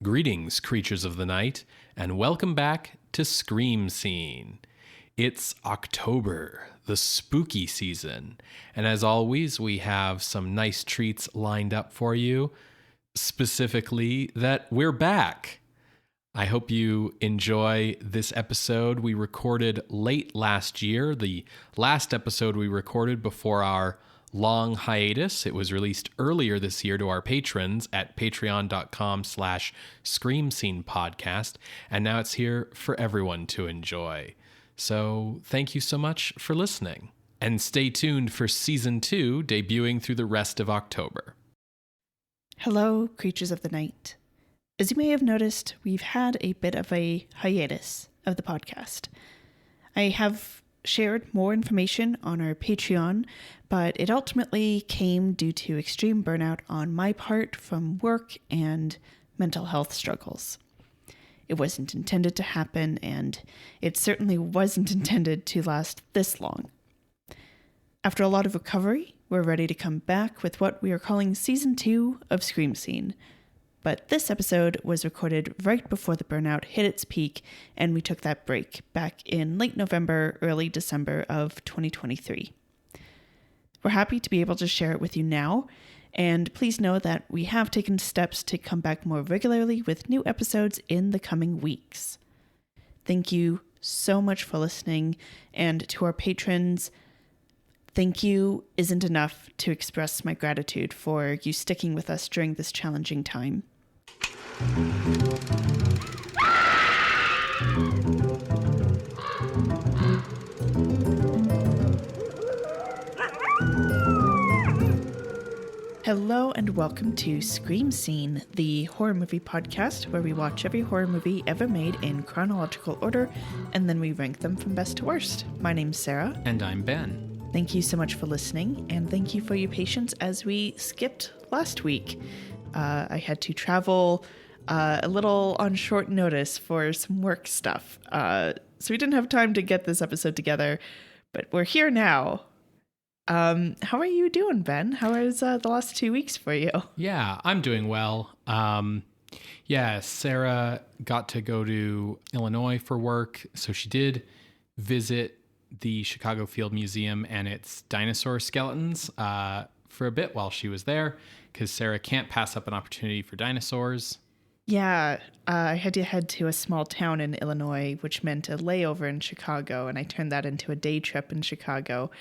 Greetings, creatures of the night, and welcome back to Scream Scene. It's October, the spooky season, and as always, we have some nice treats lined up for you, specifically that we're back. I hope you enjoy this episode we recorded late last year, the last episode we recorded before our long hiatus. It was released earlier this year to our patrons at patreon.com/screamscenepodcast, and now it's here for everyone to enjoy. So thank you so much for listening, and stay tuned for Season 2 debuting through the rest of October. Hello, creatures of the night. As you may have noticed, we've had a bit of a hiatus of the podcast. I have shared more information on our Patreon, but it ultimately came due to extreme burnout on my part from work and mental health struggles. It wasn't intended to happen, and it certainly wasn't intended to last this long. After a lot of recovery, we're ready to come back with what we are calling Season 2 of Scream Scene. But this episode was recorded right before the burnout hit its peak, and we took that break back in late November, early December of 2023. We're happy to be able to share it with you now, and please know that we have taken steps to come back more regularly with new episodes in the coming weeks. Thank you so much for listening, and to our patrons, thank you isn't enough to express my gratitude for you sticking with us during this challenging time. Hello and welcome to Scream Scene, the horror movie podcast where we watch every horror movie ever made in chronological order and then we rank them from best to worst. My name's Sarah. And I'm Ben. Thank you so much for listening, and thank you for your patience as we skipped last week. I had to travel a little on short notice for some work stuff, so we didn't have time to get this episode together, but we're here now. How are you doing, Ben? How was the last 2 weeks for you? Yeah, I'm doing well. Sarah got to go to Illinois for work, so she did visit the Chicago Field Museum and its dinosaur skeletons for a bit while she was there, because Sarah can't pass up an opportunity for dinosaurs. Yeah, I had to head to a small town in Illinois, which meant a layover in Chicago, and I turned that into a day trip in Chicago.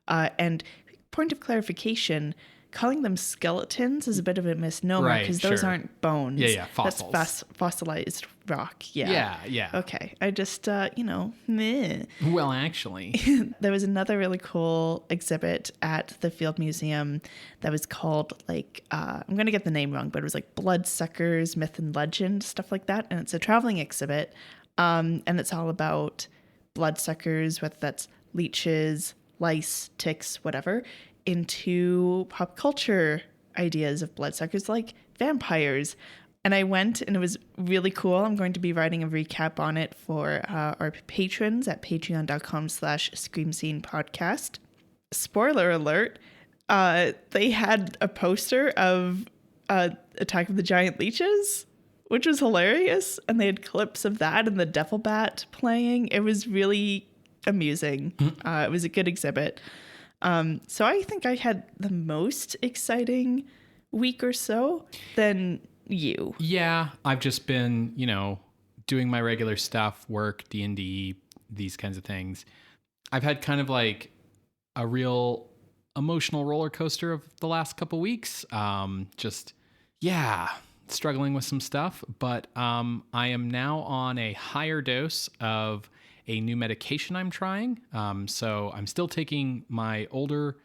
And point of clarification, calling them skeletons is a bit of a misnomer because those aren't bones. Yeah, fossils. That's fossilized rock. Yeah. Okay, I just, meh. Well, actually. There was another really cool exhibit at the Field Museum that was called, I'm going to get the name wrong, but it was like Bloodsuckers, Myth and Legend, stuff like that. And it's a traveling exhibit, and it's all about bloodsuckers, whether that's leeches, lice, ticks, whatever, into pop culture ideas of bloodsuckers like vampires. And I went, and it was really cool. I'm going to be writing a recap on it for our patrons at patreon.com/screamscenepodcast. Spoiler alert, they had a poster of Attack of the Giant Leeches, which was hilarious. And they had clips of that and the Devil Bat playing. It was really amusing. It was a good exhibit. So I think I had the most exciting week or so than you. Yeah, I've just been, doing my regular stuff, work, D&D, these kinds of things. I've had kind of like a real emotional roller coaster of the last couple weeks. Struggling with some stuff, but I am now on a higher dose of a new medication I'm trying. So I'm still taking my older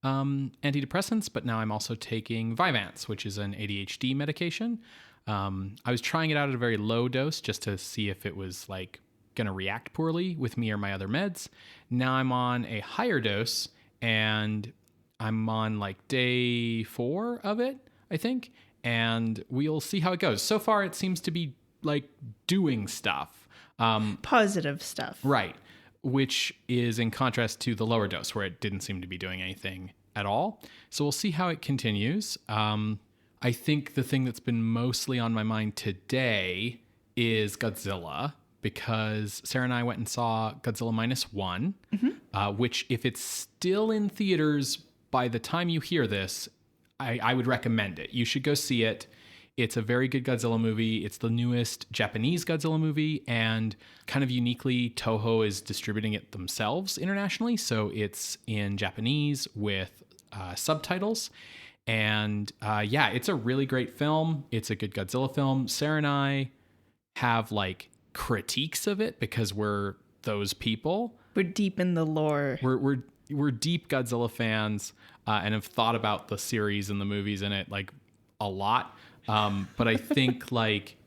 antidepressants, but now I'm also taking Vyvanse, which is an ADHD medication. I was trying it out at a very low dose just to see if it was like going to react poorly with me or my other meds. Now I'm on a higher dose, and I'm on like day 4 of it, I think, and we'll see how it goes. So far, it seems to be like doing stuff. Positive stuff. Right. Which is in contrast to the lower dose where it didn't seem to be doing anything at all. So we'll see how it continues. I I think the thing that's been mostly on my mind today is Godzilla, because Sarah and I went and saw Godzilla -1, which, if it's still in theaters by the time you hear this, I would recommend it. You should go see it. It's a very good Godzilla movie. It's the newest Japanese Godzilla movie, and kind of uniquely, Toho is distributing it themselves internationally. So it's in Japanese with subtitles. And yeah, it's a really great film. It's a good Godzilla film. Sarah and I have like critiques of it because we're those people. We're deep in the lore. We're deep Godzilla fans and have thought about the series and the movies in it like a lot. But I think like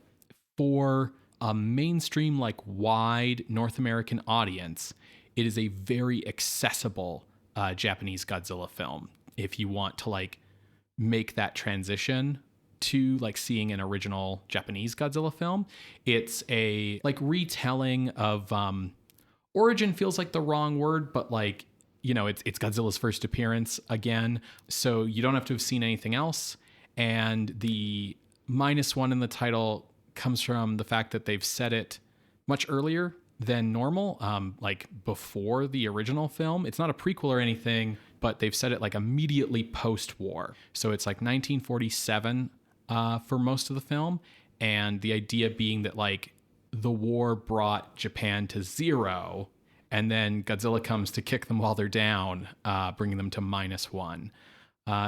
for a mainstream, like wide North American audience, it is a very accessible Japanese Godzilla film. If you want to like make that transition to like seeing an original Japanese Godzilla film, it's a like retelling of origin feels like the wrong word, but like, you know, it's Godzilla's first appearance again. So you don't have to have seen anything else. And the -1 in the title comes from the fact that they've set it much earlier than normal, like before the original film. It's not a prequel or anything, but they've set it like immediately post-war. So it's like 1947 for most of the film. And the idea being that like the war brought Japan to 0, and then Godzilla comes to kick them while they're down, bringing them to -1.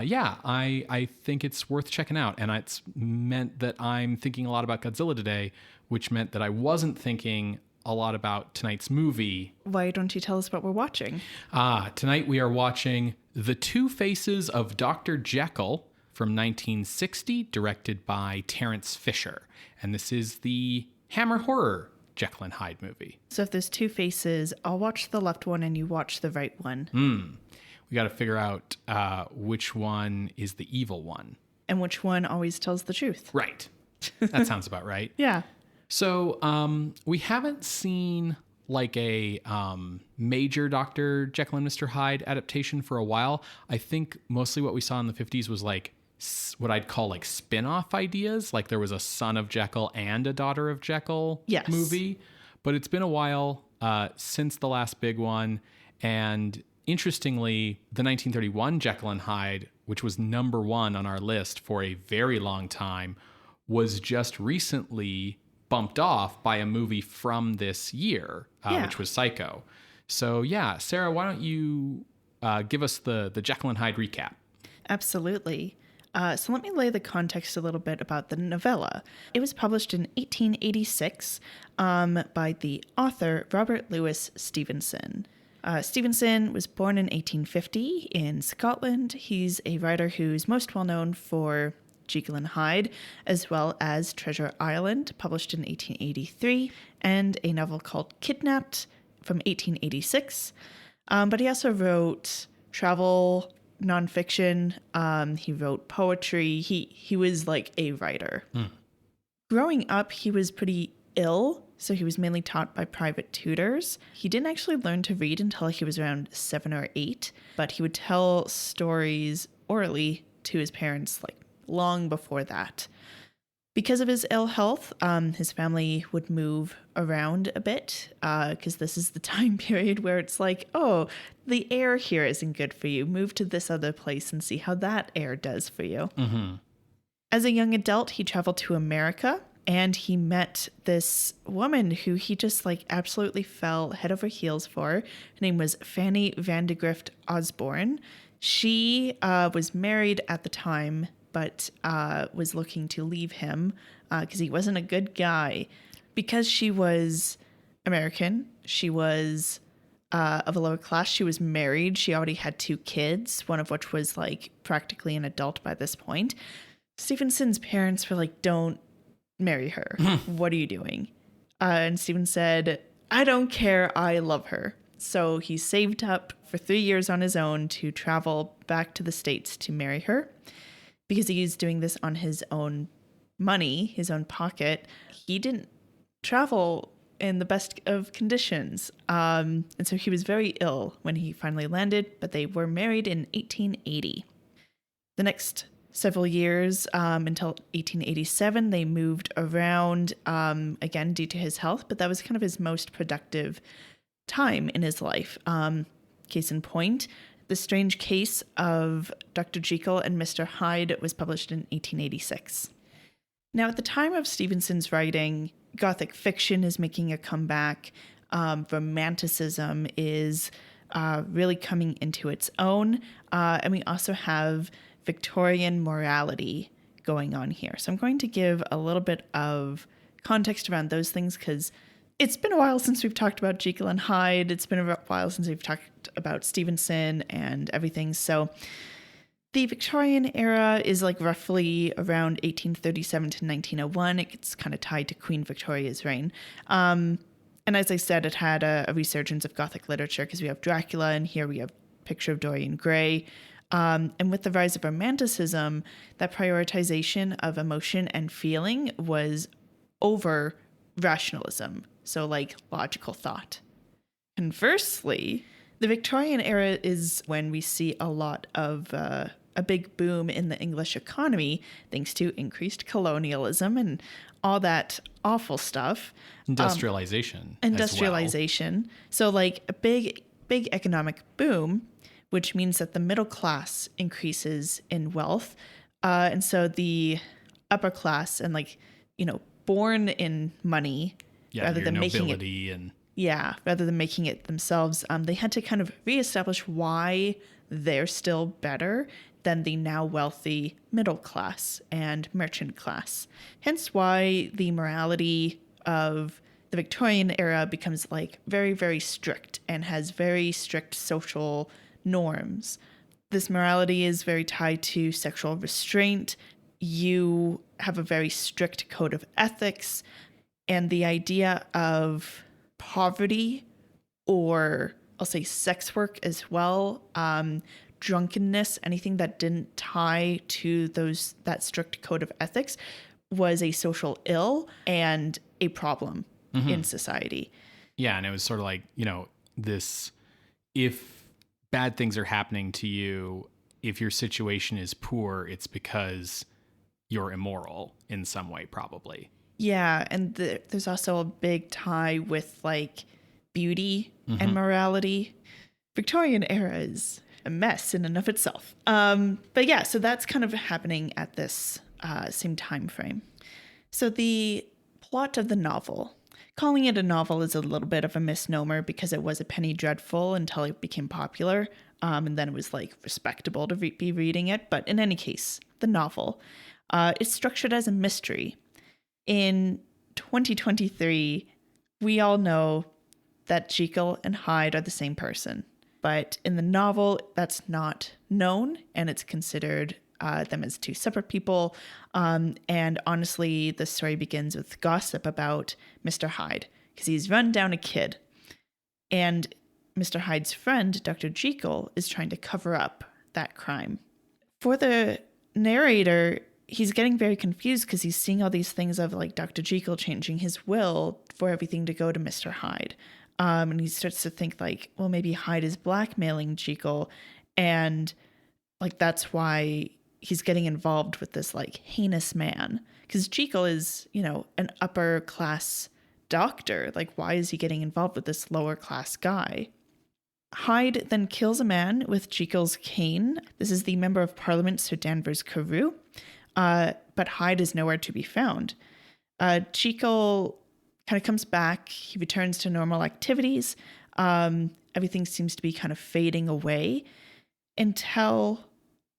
Yeah, I think it's worth checking out. And it's meant that I'm thinking a lot about Godzilla today, which meant that I wasn't thinking a lot about tonight's movie. Why don't you tell us what we're watching? Tonight we are watching The Two Faces of Dr. Jekyll from 1960, directed by Terence Fisher. And this is the Hammer horror Jekyll and Hyde movie. So if there's two faces, I'll watch the left one and you watch the right one. We got to figure out which one is the evil one. And which one always tells the truth. Right. That sounds about right. Yeah. So we haven't seen like a major Dr. Jekyll and Mr. Hyde adaptation for a while. I think mostly what we saw in the 50s was like what I'd call like spin-off ideas. Like there was a Son of Jekyll and a Daughter of Jekyll movie. But it's been a while since the last big one. And interestingly, the 1931 Jekyll and Hyde, which was #1 on our list for a very long time, was just recently bumped off by a movie from this year, which was Psycho. So yeah, Sarah, why don't you give us the Jekyll and Hyde recap? Absolutely. So let me lay the context a little bit about the novella. It was published in 1886 by the author Robert Louis Stevenson. Stevenson was born in 1850 in Scotland. He's a writer who's most well known for Jekyll and Hyde, as well as Treasure Island, published in 1883, and a novel called Kidnapped from 1886. But he also wrote travel nonfiction. He wrote poetry. He was like a writer. Growing up, he was pretty ill, so he was mainly taught by private tutors. He didn't actually learn to read until he was around 7 or 8, but he would tell stories orally to his parents like long before that. Because of his ill health, his family would move around a bit because this is the time period where it's like, oh, the air here isn't good for you. Move to this other place and see how that air does for you. As a young adult, he traveled to America and he met this woman who he just like absolutely fell head over heels for. Her name was Fanny Vandegrift Osborne. She was married at the time, but was looking to leave him because he wasn't a good guy. Because she was American, she was of a lower class, she was married, she already had 2 kids, one of which was like practically an adult by this point. Stevenson's parents were like, don't marry her. What are you doing? And Steven said, I don't care, I love her. So he saved up for 3 years on his own to travel back to the States to marry her. Because he was doing this on his own money, his own pocket, he didn't travel in the best of conditions. And so he was very ill when he finally landed, but they were married in 1880. The next several years until 1887. They moved around, again, due to his health, but that was kind of his most productive time in his life. Case in point, The Strange Case of Dr. Jekyll and Mr. Hyde was published in 1886. Now, at the time of Stevenson's writing, Gothic fiction is making a comeback. Romanticism is really coming into its own. And we also have Victorian morality going on here. So I'm going to give a little bit of context around those things because it's been a while since we've talked about Jekyll and Hyde. It's been a while since we've talked about Stevenson and everything. So the Victorian era is like roughly around 1837 to 1901. It gets kind of tied to Queen Victoria's reign. And as I said, it had a resurgence of Gothic literature because we have Dracula, and here we have Picture of Dorian Gray. And with the rise of Romanticism, that prioritization of emotion and feeling was over rationalism, so like logical thought. Conversely, the Victorian era is when we see a lot of a big boom in the English economy thanks to increased colonialism and all that awful stuff. Industrialization. Industrialization. So like a big economic boom, which means that the middle class increases in wealth. And so the upper class and born in money rather than making it rather than making it themselves, they had to kind of reestablish why they're still better than the now wealthy middle class and merchant class. Hence why the morality of the Victorian era becomes very, very strict and has very strict social norms. This morality is very tied to sexual restraint. You have a very strict code of ethics, and the idea of poverty, or I'll say sex work as well, drunkenness, anything that didn't tie to that strict code of ethics was a social ill and a problem in society. Yeah, and it was sort of like, this, if bad things are happening to you, if your situation is poor, it's because you're immoral in some way, probably. Yeah, and there's also a big tie with beauty and morality. Victorian era is a mess in and of itself. But yeah, so that's kind of happening at this same time frame. So the plot of the novel, calling it a novel is a little bit of a misnomer because it was a penny dreadful until it became popular. And then it was respectable to be reading it. But in any case, the novel, it's structured as a mystery. In 2023, we all know that Jekyll and Hyde are the same person. But in the novel, that's not known, and it's considered them as two separate people. And honestly, the story begins with gossip about Mr. Hyde, because he's run down a kid. And Mr. Hyde's friend, Dr. Jekyll, is trying to cover up that crime. For the narrator, he's getting very confused because he's seeing all these things of Dr. Jekyll changing his will for everything to go to Mr. Hyde. And he starts to think well, maybe Hyde is blackmailing Jekyll. And that's why he's getting involved with this heinous man. Because Jekyll is, an upper class doctor. Why is he getting involved with this lower class guy? Hyde then kills a man with Jekyll's cane. This is the Member of Parliament, Sir Danvers Carew. But Hyde is nowhere to be found. Jekyll kind of comes back. He returns to normal activities. Everything seems to be kind of fading away until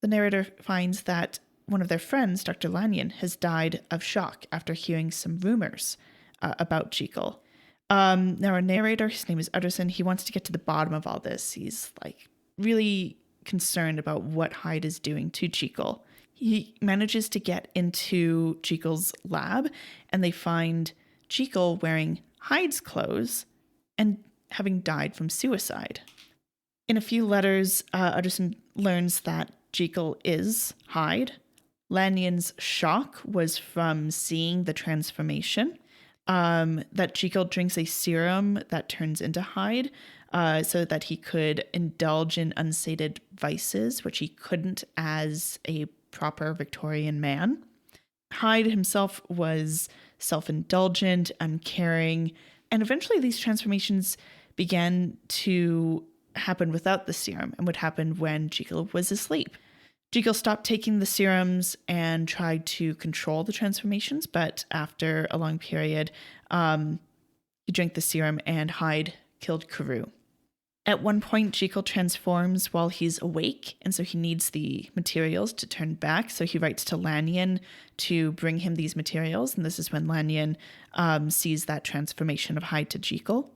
the narrator finds that one of their friends, Dr. Lanyon, has died of shock after hearing some rumors about Jekyll. Now, our narrator, his name is Utterson, he wants to get to the bottom of all this. He's really concerned about what Hyde is doing to Jekyll. He manages to get into Jekyll's lab, and they find Jekyll wearing Hyde's clothes and having died from suicide. In a few letters, Utterson learns that Jekyll is Hyde. Lanyon's shock was from seeing the transformation. That Jekyll drinks a serum that turns into Hyde so that he could indulge in unsated vices, which he couldn't as a proper Victorian man. Hyde himself was self-indulgent, uncaring, and eventually these transformations began to happen without the serum and would happen when Jekyll was asleep. Jekyll stopped taking the serums and tried to control the transformations, but after a long period, he drank the serum and Hyde killed Carew. At one point, Jekyll transforms while he's awake, and so he needs the materials to turn back. So he writes to Lanyon to bring him these materials, and this is when Lanyon sees that transformation of Hyde to Jekyll.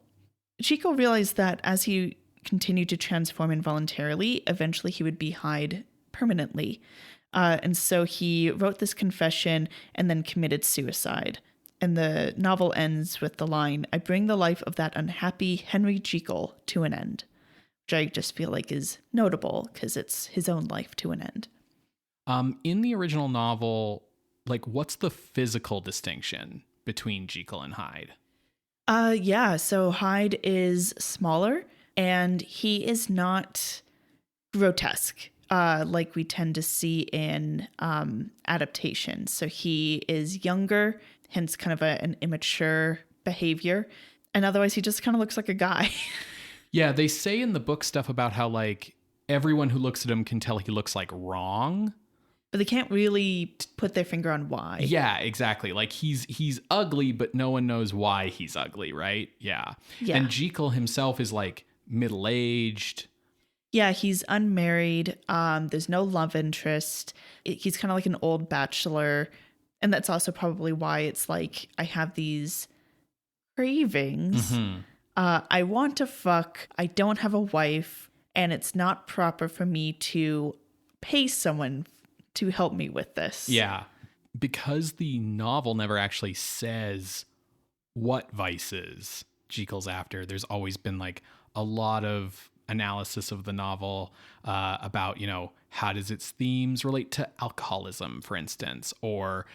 Jekyll realized that as he continued to transform involuntarily, eventually he would be Hyde permanently. And so he wrote this confession and then committed suicide. And the novel ends with the line, "I bring the life of that unhappy Henry Jekyll to an end," which I just feel like is notable because it's his own life to an end. In the original novel, like, what's the physical distinction between Jekyll and Hyde? So Hyde is smaller and he is not grotesque like we tend to see in adaptations. So he is younger, hence kind of an immature behavior. And otherwise, he just kind of looks like a guy. Yeah, they say in the book stuff about how, like, everyone who looks at him can tell he looks, like, wrong. But they can't really put their finger on why. Yeah, exactly. Like, he's ugly, but no one knows why he's ugly, right? Yeah. And Jekyll himself is, like, middle-aged. Yeah, he's unmarried. There's no love interest. He's kind of like an old bachelor. And that's also probably why it's like, I have these cravings. Mm-hmm. I want to fuck. I don't have a wife. And it's not proper for me to pay someone to help me with this. Yeah. Because the novel never actually says what vices Jekyll's after, there's always been like a lot of analysis of the novel about, you know, how does its themes relate to alcoholism, for instance, or,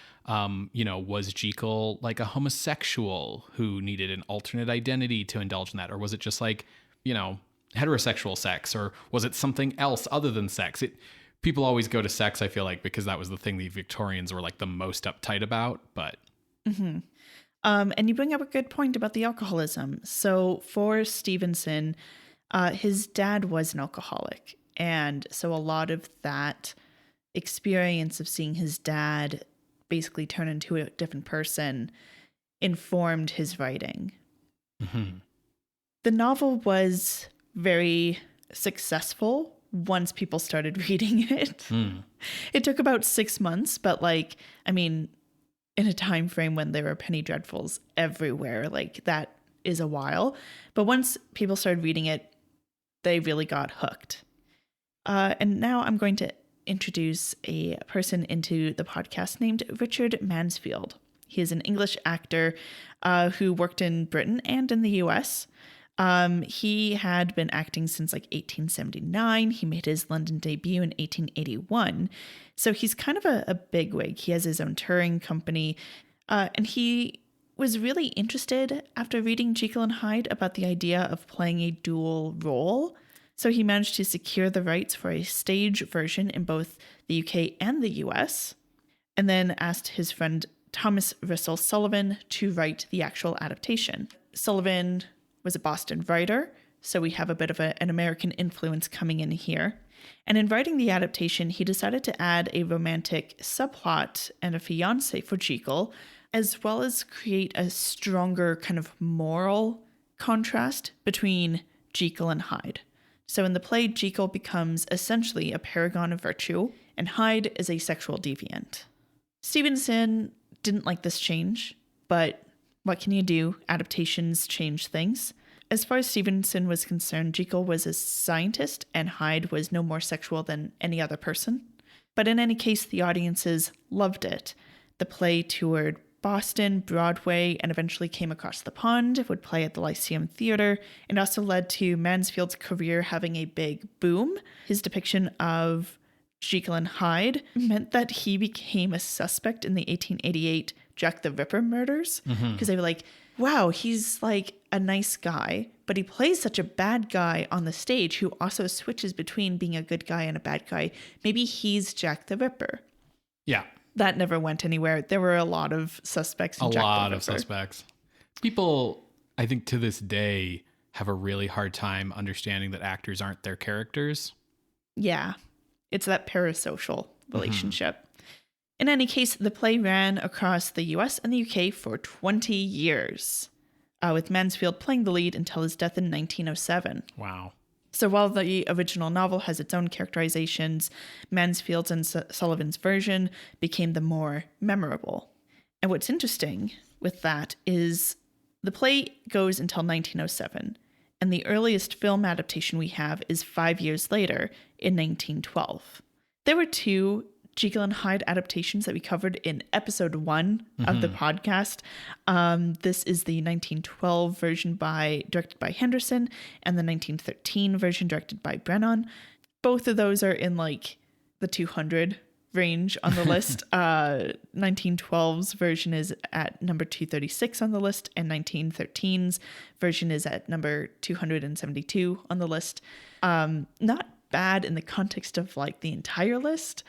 you know, was Jekyll like a homosexual who needed an alternate identity to indulge in that? Or was it just like, you know, heterosexual sex, or was it something else other than sex? People always go to sex, I feel like, because that was the thing the Victorians were like the most uptight about, but. Mm-hmm. And you bring up a good point about the alcoholism. So for Stevenson, his dad was an alcoholic. And so a lot of that experience of seeing his dad basically turn into a different person informed his writing. Mm-hmm. The novel was very successful once people started reading it. Mm. It took about 6 months, but like, I mean, in a time frame when there were penny dreadfuls everywhere, like that is a while. But once people started reading it, they really got hooked. And now I'm going to introduce a person into the podcast named Richard Mansfield. He is an English actor who worked in Britain and in the US. He had been acting since like 1879. He made his London debut in 1881. So he's kind of a bigwig. He has his own touring company. And he was really interested after reading Jekyll and Hyde about the idea of playing a dual role. So he managed to secure the rights for a stage version in both the UK and the US, and then asked his friend Thomas Russell Sullivan to write the actual adaptation. Sullivan was a Boston writer, so we have a bit of an American influence coming in here. And in writing the adaptation, he decided to add a romantic subplot and a fiancé for Jekyll, as well as create a stronger kind of moral contrast between Jekyll and Hyde. So in the play, Jekyll becomes essentially a paragon of virtue, and Hyde is a sexual deviant. Stevenson didn't like this change, but what can you do? Adaptations change things. As far as Stevenson was concerned, Jekyll was a scientist and Hyde was no more sexual than any other person. But in any case, the audiences loved it. The play toured Boston, Broadway, and eventually came across the pond. It would play at the Lyceum Theater. It also led to Mansfield's career having a big boom. His depiction of Jekyll and Hyde meant that he became a suspect in the 1888 Jack the Ripper murders, because they were like, wow, he's like a nice guy, but he plays such a bad guy on the stage who also switches between being a good guy and a bad guy. Maybe he's Jack the Ripper. Yeah. That never went anywhere. There were a lot of suspects in A Jack the lot of Ripper. suspects. People, I think to this day, have a really hard time understanding that actors aren't their characters. Yeah. It's that parasocial relationship. In any case, the play ran across the US and the UK for 20 years, with Mansfield playing the lead until his death in 1907. Wow. So while the original novel has its own characterizations, Mansfield's and Sullivan's version became the more memorable. And what's interesting with that is the play goes until 1907, and the earliest film adaptation we have is 5 years later in 1912. There were 2 Jekyll and Hyde adaptations that we covered in episode 1 of the podcast. This is the 1912 version directed by Henderson and the 1913 version directed by Brennan. Both of those are in like the 200 range on the list. 1912's version is at number 236 on the list, and 1913's version is at number 272 on the list. Not bad in the context of like the entire list.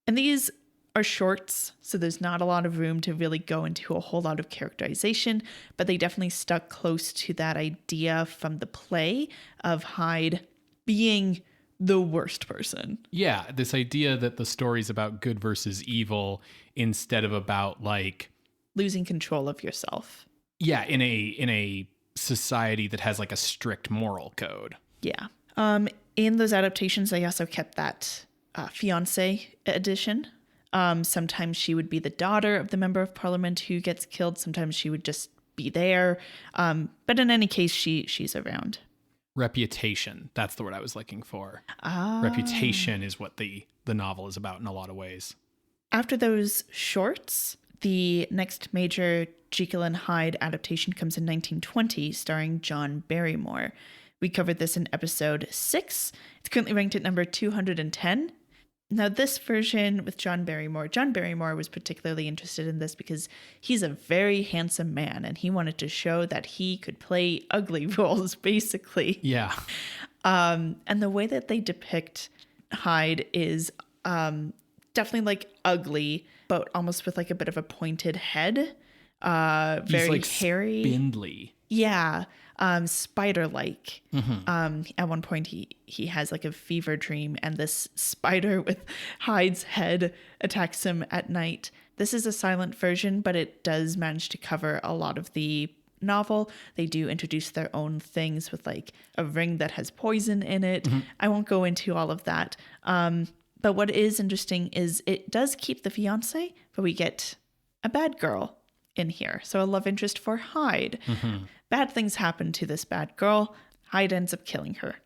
And these are shorts, so there's not a lot of room to really go into a whole lot of characterization, but they definitely stuck close to that idea from the play of Hyde being the worst person. Yeah, this idea that the story's about good versus evil instead of about like losing control of yourself. Yeah, in a society that has like a strict moral code. Yeah. In those adaptations, they also kept that fiancé edition. Sometimes she would be the daughter of the member of parliament who gets killed. Sometimes she would just be there. But in any case, she's around. Reputation. That's the word I was looking for. Reputation is what the novel is about in a lot of ways. After those shorts, the next major Jekyll and Hyde adaptation comes in 1920, starring John Barrymore. We covered this in episode 6. It's currently ranked at number 210. Now, this version with John Barrymore was particularly interested in this because he's a very handsome man and he wanted to show that he could play ugly roles, basically. Yeah. And the way that they depict Hyde is definitely like ugly, but almost with like a bit of a pointed head. Very like hairy. Spindly. Yeah. Spider-like. At one point he has like a fever dream and this spider with Hyde's head attacks him at night. This is a silent version, but it does manage to cover a lot of the novel. They do introduce their own things with like a ring that has poison in it. I won't go into all of that. But what is interesting is it does keep the fiance, but we get a bad girl in here. So a love interest for Hyde. Bad things happen to this bad girl. Hyde ends up killing her.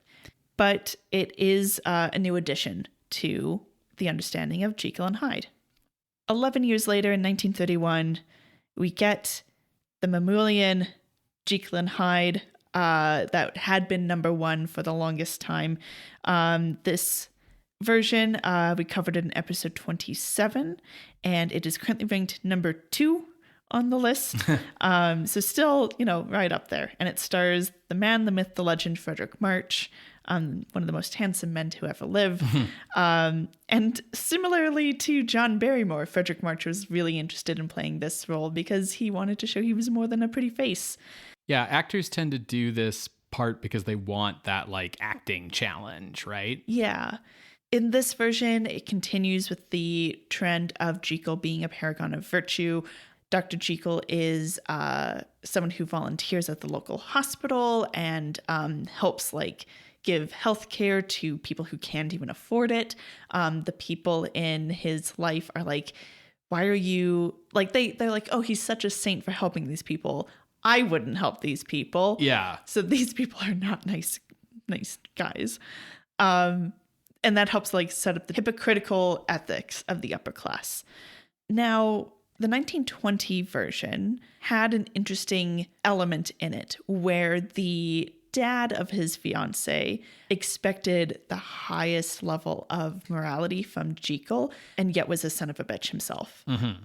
But it is a new addition to the understanding of Jekyll and Hyde. 11 years later, in 1931, we get the mammalian Jekyll and Hyde that had been number 1 for the longest time. This version we covered in episode 27, and it is currently ranked number 2 on the list. So still, right up there. And it stars the man, the myth, the legend, Frederick March, one of the most handsome men to ever live. And similarly to John Barrymore, Frederick March was really interested in playing this role because he wanted to show he was more than a pretty face. Yeah, actors tend to do this part because they want that like acting challenge, right? Yeah. In this version, it continues with the trend of Jekyll being a paragon of virtue. Dr. Jekyll is someone who volunteers at the local hospital and helps give healthcare to people who can't even afford it. The people in his life are like, why are you they're like, oh, he's such a saint for helping these people. I wouldn't help these people. Yeah. So these people are not nice guys. And that helps set up the hypocritical ethics of the upper class. Now, the 1920 version had an interesting element in it where the dad of his fiancée expected the highest level of morality from Jekyll and yet was a son of a bitch himself. In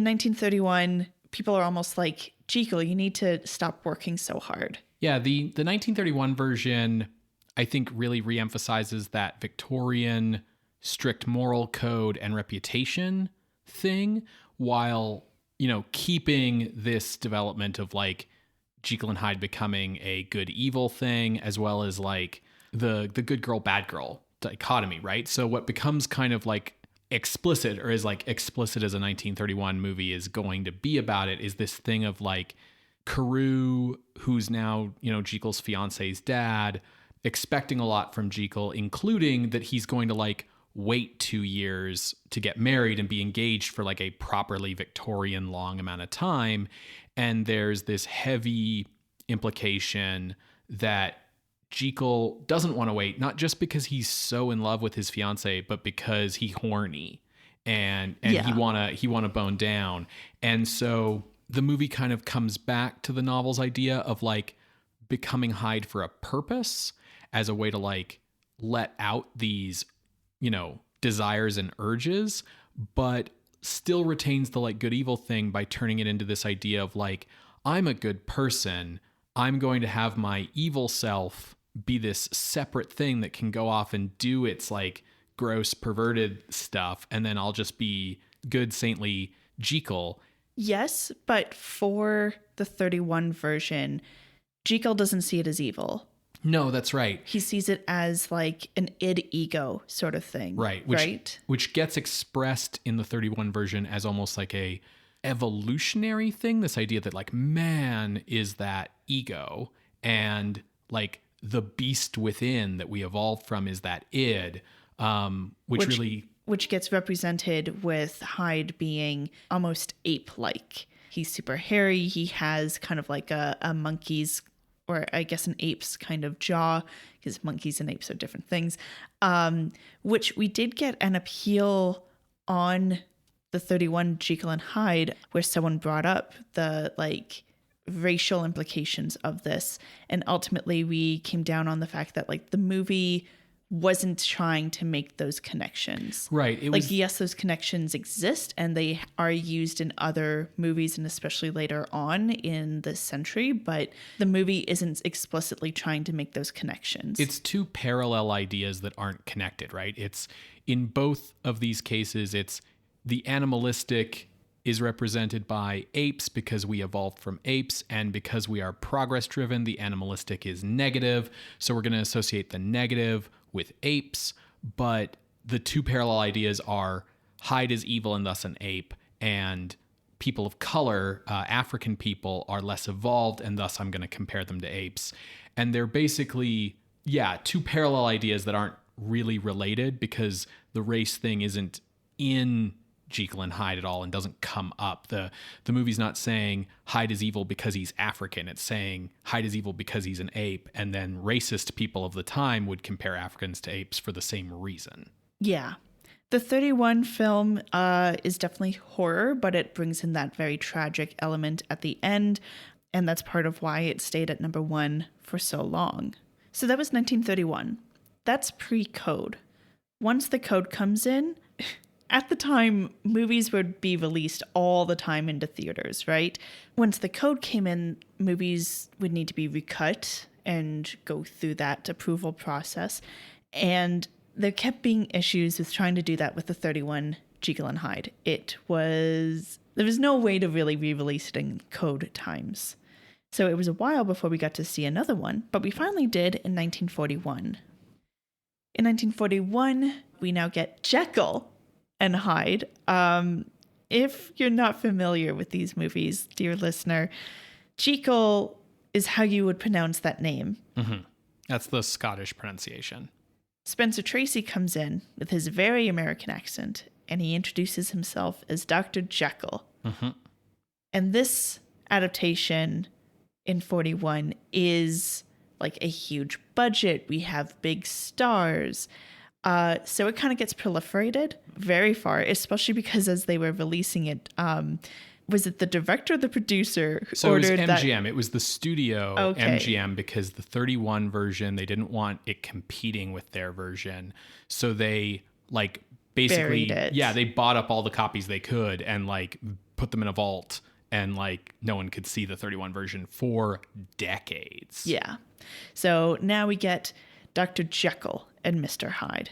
1931, people are almost like, Jekyll, you need to stop working so hard. Yeah, the 1931 version, I think, really reemphasizes that Victorian strict moral code and reputation thing, while, keeping this development of like Jekyll and Hyde becoming a good evil thing, as well as like the good girl, bad girl dichotomy, right? So what becomes kind of like explicit, or is like explicit as a 1931 movie is going to be about it, is this thing of like Carew, who's now, Jekyll's fiance's dad, expecting a lot from Jekyll, including that he's going to like wait 2 years to get married and be engaged for like a properly Victorian long amount of time. And there's this heavy implication that Jekyll doesn't want to wait, not just because he's so in love with his fiance, but because he's horny and he wanna bone down. And so the movie kind of comes back to the novel's idea of like becoming Hyde for a purpose, as a way to like let out these, desires and urges, but still retains the like good evil thing by turning it into this idea of like, I'm a good person. I'm going to have my evil self be this separate thing that can go off and do its like gross perverted stuff. And then I'll just be good, saintly Jekyll. Yes, but for the 31 version, Jekyll doesn't see it as evil. No, that's right. He sees it as like an id ego sort of thing. Right. Which gets expressed in the 31 version as almost like a evolutionary thing. This idea that like man is that ego, and like the beast within that we evolved from is that id, which gets represented with Hyde being almost ape-like. He's super hairy. He has kind of like a monkey's, or I guess an ape's kind of jaw, because monkeys and apes are different things, which we did get an appeal on the 31 Jekyll and Hyde, where someone brought up the like racial implications of this. And ultimately we came down on the fact that like the movie wasn't trying to make those connections. Right. Yes, those connections exist and they are used in other movies and especially later on in this century, but the movie isn't explicitly trying to make those connections. It's two parallel ideas that aren't connected, right? It's in both of these cases, it's the animalistic is represented by apes because we evolved from apes, and because we are progress driven, the animalistic is negative. So we're going to associate the negative with apes, but the two parallel ideas are Hyde is evil and thus an ape, and people of color, African people, are less evolved, and thus I'm going to compare them to apes. And they're basically, two parallel ideas that aren't really related, because the race thing isn't in Jekyll and Hyde at all and doesn't come up. The movie's not saying Hyde is evil because he's African. It's saying Hyde is evil because he's an ape, and then racist people of the time would compare Africans to apes for the same reason. Yeah. The 31 film is definitely horror, but it brings in that very tragic element at the end, and that's part of why it stayed at number 1 for so long. So that was 1931. That's pre-code. Once the code comes in, at the time, movies would be released all the time into theaters, right? Once the code came in, movies would need to be recut and go through that approval process. And there kept being issues with trying to do that with the 31 Jekyll and Hyde. There was no way to really re-release it in code times. So it was a while before we got to see another one, but we finally did in 1941. In 1941, we now get Jekyll and Hyde. If you're not familiar with these movies, dear listener, Jekyll is how you would pronounce that name. Mm-hmm. That's the Scottish pronunciation. Spencer Tracy comes in with his very American accent, and he introduces himself as Dr. Jekyll. Mm-hmm. And this adaptation in 41 is like a huge budget. We have big stars. So it kind of gets proliferated very far, especially because as they were releasing it, was it the director or the producer who ordered that? So it was MGM. It was the studio MGM, because the 31 version, they didn't want it competing with their version. So they like basically, buried it. They bought up all the copies they could and like put them in a vault, and like no one could see the 31 version for decades. Yeah. So now we get Dr. Jekyll and Mr. Hyde.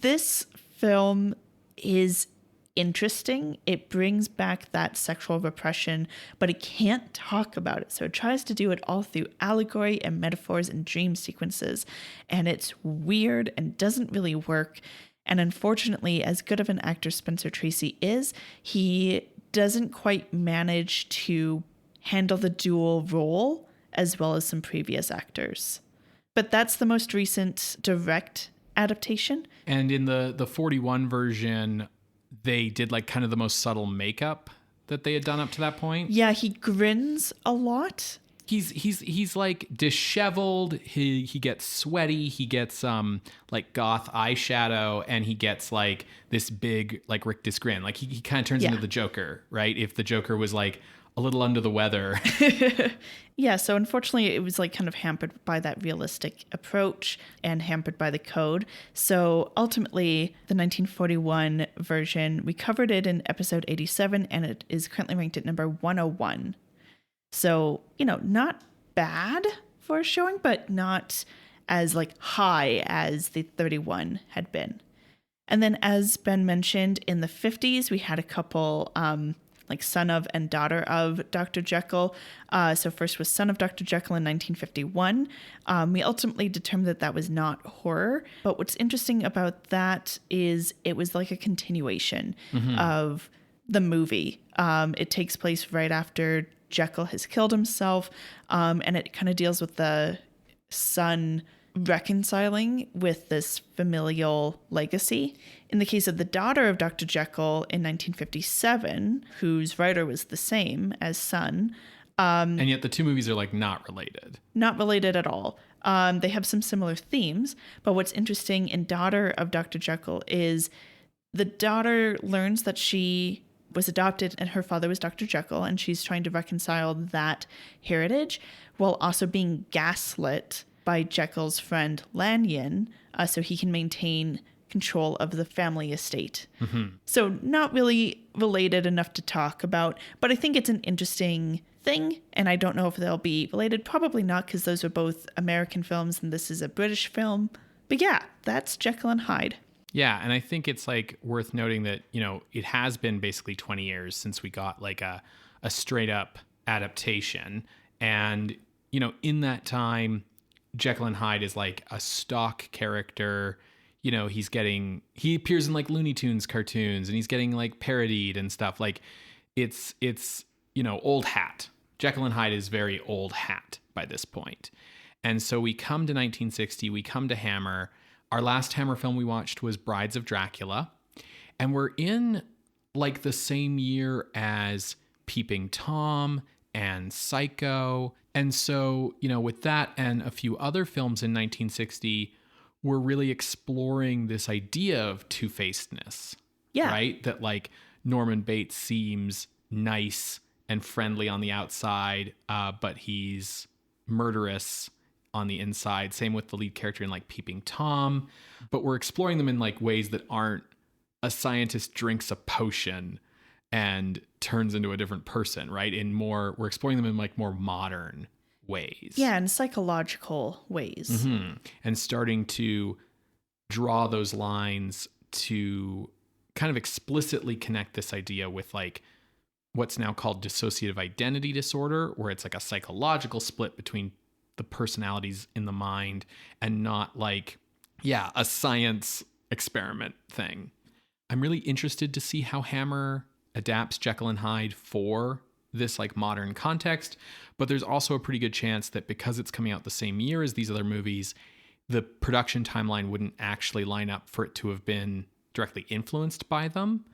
This film is interesting. It brings back that sexual repression, but it can't talk about it. So it tries to do it all through allegory and metaphors and dream sequences. And it's weird and doesn't really work. And unfortunately, as good of an actor Spencer Tracy is, he doesn't quite manage to handle the dual role as well as some previous actors. But that's the most recent direct adaptation. And in the 41 version, they did like kind of the most subtle makeup that they had done up to that point. Yeah, he grins a lot. He's like disheveled. He gets sweaty. He gets like goth eyeshadow, and he gets like this big like rictus grin. Like he kind of turns into the Joker, right? If the Joker was like a little under the weather. Yeah, so unfortunately it was like kind of hampered by that realistic approach and hampered by the code. So ultimately the 1941 version, we covered it in episode 87 and it is currently ranked at number 101. So, not bad for a showing, but not as like high as the 31 had been. And then as Ben mentioned, in the 50s, we had a couple like son of and daughter of Dr. Jekyll. So first was Son of Dr. Jekyll in 1951. We ultimately determined that was not horror. But what's interesting about that is it was like a continuation of the movie. It takes place right after Jekyll has killed himself. And it kind of deals with the son reconciling with this familial legacy. In the case of the daughter of Dr. Jekyll in 1957, whose writer was the same as Son. And yet the two movies are like not related. Not related at all. They have some similar themes, but what's interesting in Daughter of Dr. Jekyll is the daughter learns that she was adopted and her father was Dr. Jekyll, and she's trying to reconcile that heritage while also being gaslit by Jekyll's friend Lanyon, so he can maintain control of the family estate. So not really related enough to talk about, but I think it's an interesting thing, and I don't know if they'll be related. Probably not, because those are both American films and this is a British film. But yeah, that's Jekyll and Hyde. Yeah, and I think it's like worth noting that, it has been basically 20 years since we got like a straight up adaptation. And, in that time, Jekyll and Hyde is like a stock character. He appears in like Looney Tunes cartoons and he's getting like parodied and stuff. Like it's old hat. Jekyll and Hyde is very old hat by this point. And so we come to 1960, we come to Hammer. Our last Hammer film we watched was Brides of Dracula. And we're in like the same year as Peeping Tom and Psycho. And so, with that and a few other films in 1960, we're really exploring this idea of two-facedness. Yeah. Right? That like Norman Bates seems nice and friendly on the outside, but he's murderous on the inside. Same with the lead character in like Peeping Tom. But we're exploring them in like ways that aren't a scientist drinks a potion and turns into a different person, right? We're exploring them in like more modern ways. Yeah, in psychological ways. And starting to draw those lines to kind of explicitly connect this idea with like what's now called dissociative identity disorder, where it's like a psychological split between the personalities in the mind and not like, a science experiment thing. I'm really interested to see how Hammer adapts Jekyll and Hyde for this like modern context, but there's also a pretty good chance that because it's coming out the same year as these other movies, the production timeline wouldn't actually line up for it to have been directly influenced by them.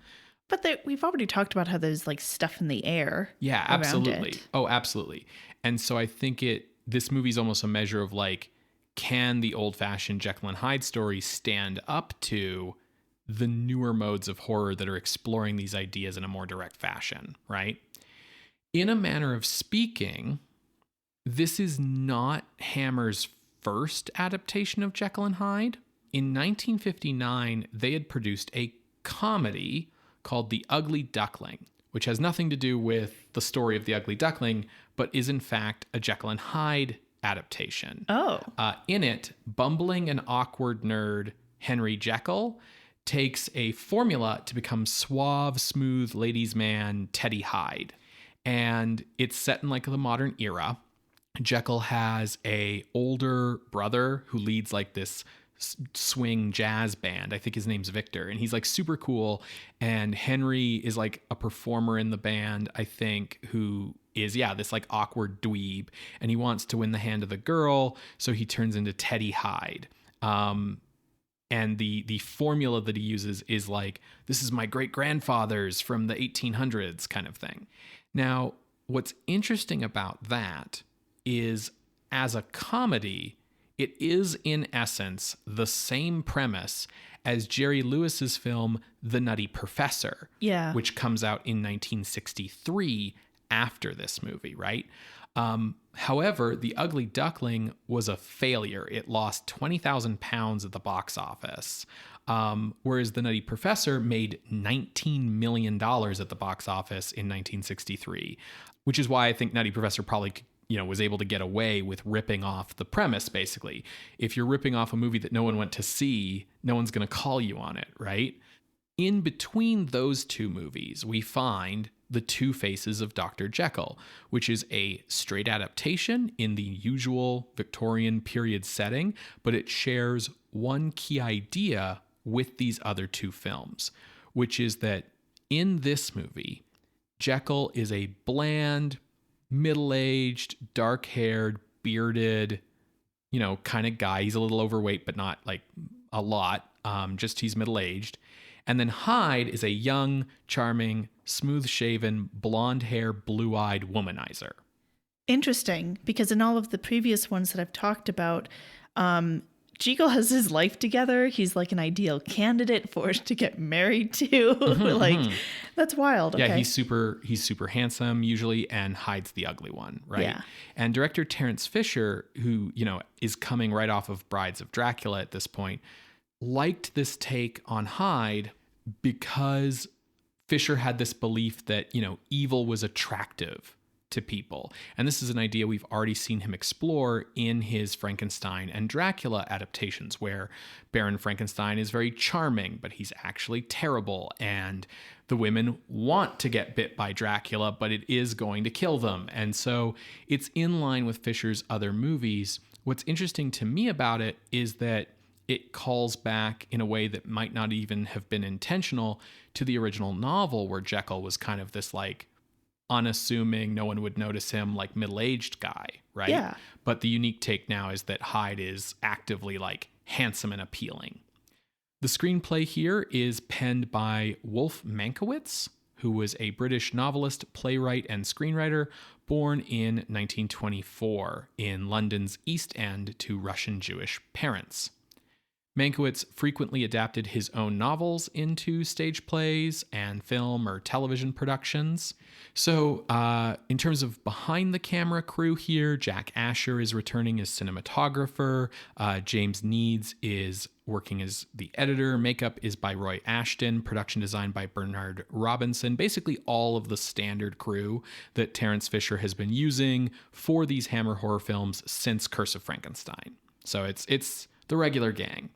But we've already talked about how there's like stuff in the air. Yeah, absolutely. Oh, absolutely. And so I think this movie's almost a measure of like, can the old-fashioned Jekyll and Hyde story stand up to the newer modes of horror that are exploring these ideas in a more direct fashion, right? In a manner of speaking, this is not Hammer's first adaptation of Jekyll and Hyde. In 1959, they had produced a comedy called The Ugly Duckling, which has nothing to do with the story of The Ugly Duckling, but is in fact a Jekyll and Hyde adaptation. Oh. In it, bumbling and awkward nerd Henry Jekyll takes a formula to become suave, smooth ladies' man Teddy Hyde. And it's set in like the modern era. Jekyll has a older brother who leads like this swing jazz band. I think his name's Victor, and he's like super cool. And Henry is like a performer in the band, I think, who is, this like awkward dweeb, and he wants to win the hand of the girl, so he turns into Teddy Hyde. And the formula that he uses is like, this is my great grandfather's from the 1800s kind of thing. Now, what's interesting about that is, as a comedy, it is in essence the same premise as Jerry Lewis's film The Nutty Professor, which comes out in 1963 after this movie, right? However, The Ugly Duckling was a failure. It lost 20,000 pounds at the box office, whereas The Nutty Professor made $19 million at the box office in 1963, which is why I think Nutty Professor probably was able to get away with ripping off the premise, basically. If you're ripping off a movie that no one went to see, no one's going to call you on it, right? In between those two movies, we find The Two Faces of Dr. Jekyll, which is a straight adaptation in the usual Victorian period setting, but it shares one key idea with these other two films, which is that in this movie, Jekyll is a bland, middle-aged, dark-haired, bearded, kind of guy. He's a little overweight, but not like a lot. Just he's middle-aged. And then Hyde is a young, charming, smooth-shaven, blonde-hair, blue-eyed womanizer. Interesting, because in all of the previous ones that I've talked about, Jekyll has his life together. He's like an ideal candidate for to get married to. That's wild. Yeah, okay. he's super handsome usually, and Hyde's the ugly one, right? Yeah. And director Terence Fisher, who, is coming right off of Brides of Dracula at this point, liked this take on Hyde because Fisher had this belief that, evil was attractive to people. And this is an idea we've already seen him explore in his Frankenstein and Dracula adaptations, where Baron Frankenstein is very charming, but he's actually terrible. And the women want to get bit by Dracula, but it is going to kill them. And so it's in line with Fisher's other movies. What's interesting to me about it is that it calls back in a way that might not even have been intentional to the original novel, where Jekyll was kind of this like unassuming, no one would notice him, like middle-aged guy, right? Yeah. But the unique take now is that Hyde is actively like handsome and appealing. The screenplay here is penned by Wolf Mankiewicz, who was a British novelist, playwright, and screenwriter born in 1924 in London's East End to Russian Jewish parents. Mankiewicz frequently adapted his own novels into stage plays and film or television productions. So in terms of behind the camera crew here, Jack Asher is returning as cinematographer. James Needs is working as the editor. Makeup is by Roy Ashton. Production design by Bernard Robinson. Basically all of the standard crew that Terence Fisher has been using for these Hammer horror films since Curse of Frankenstein. So it's the regular gang.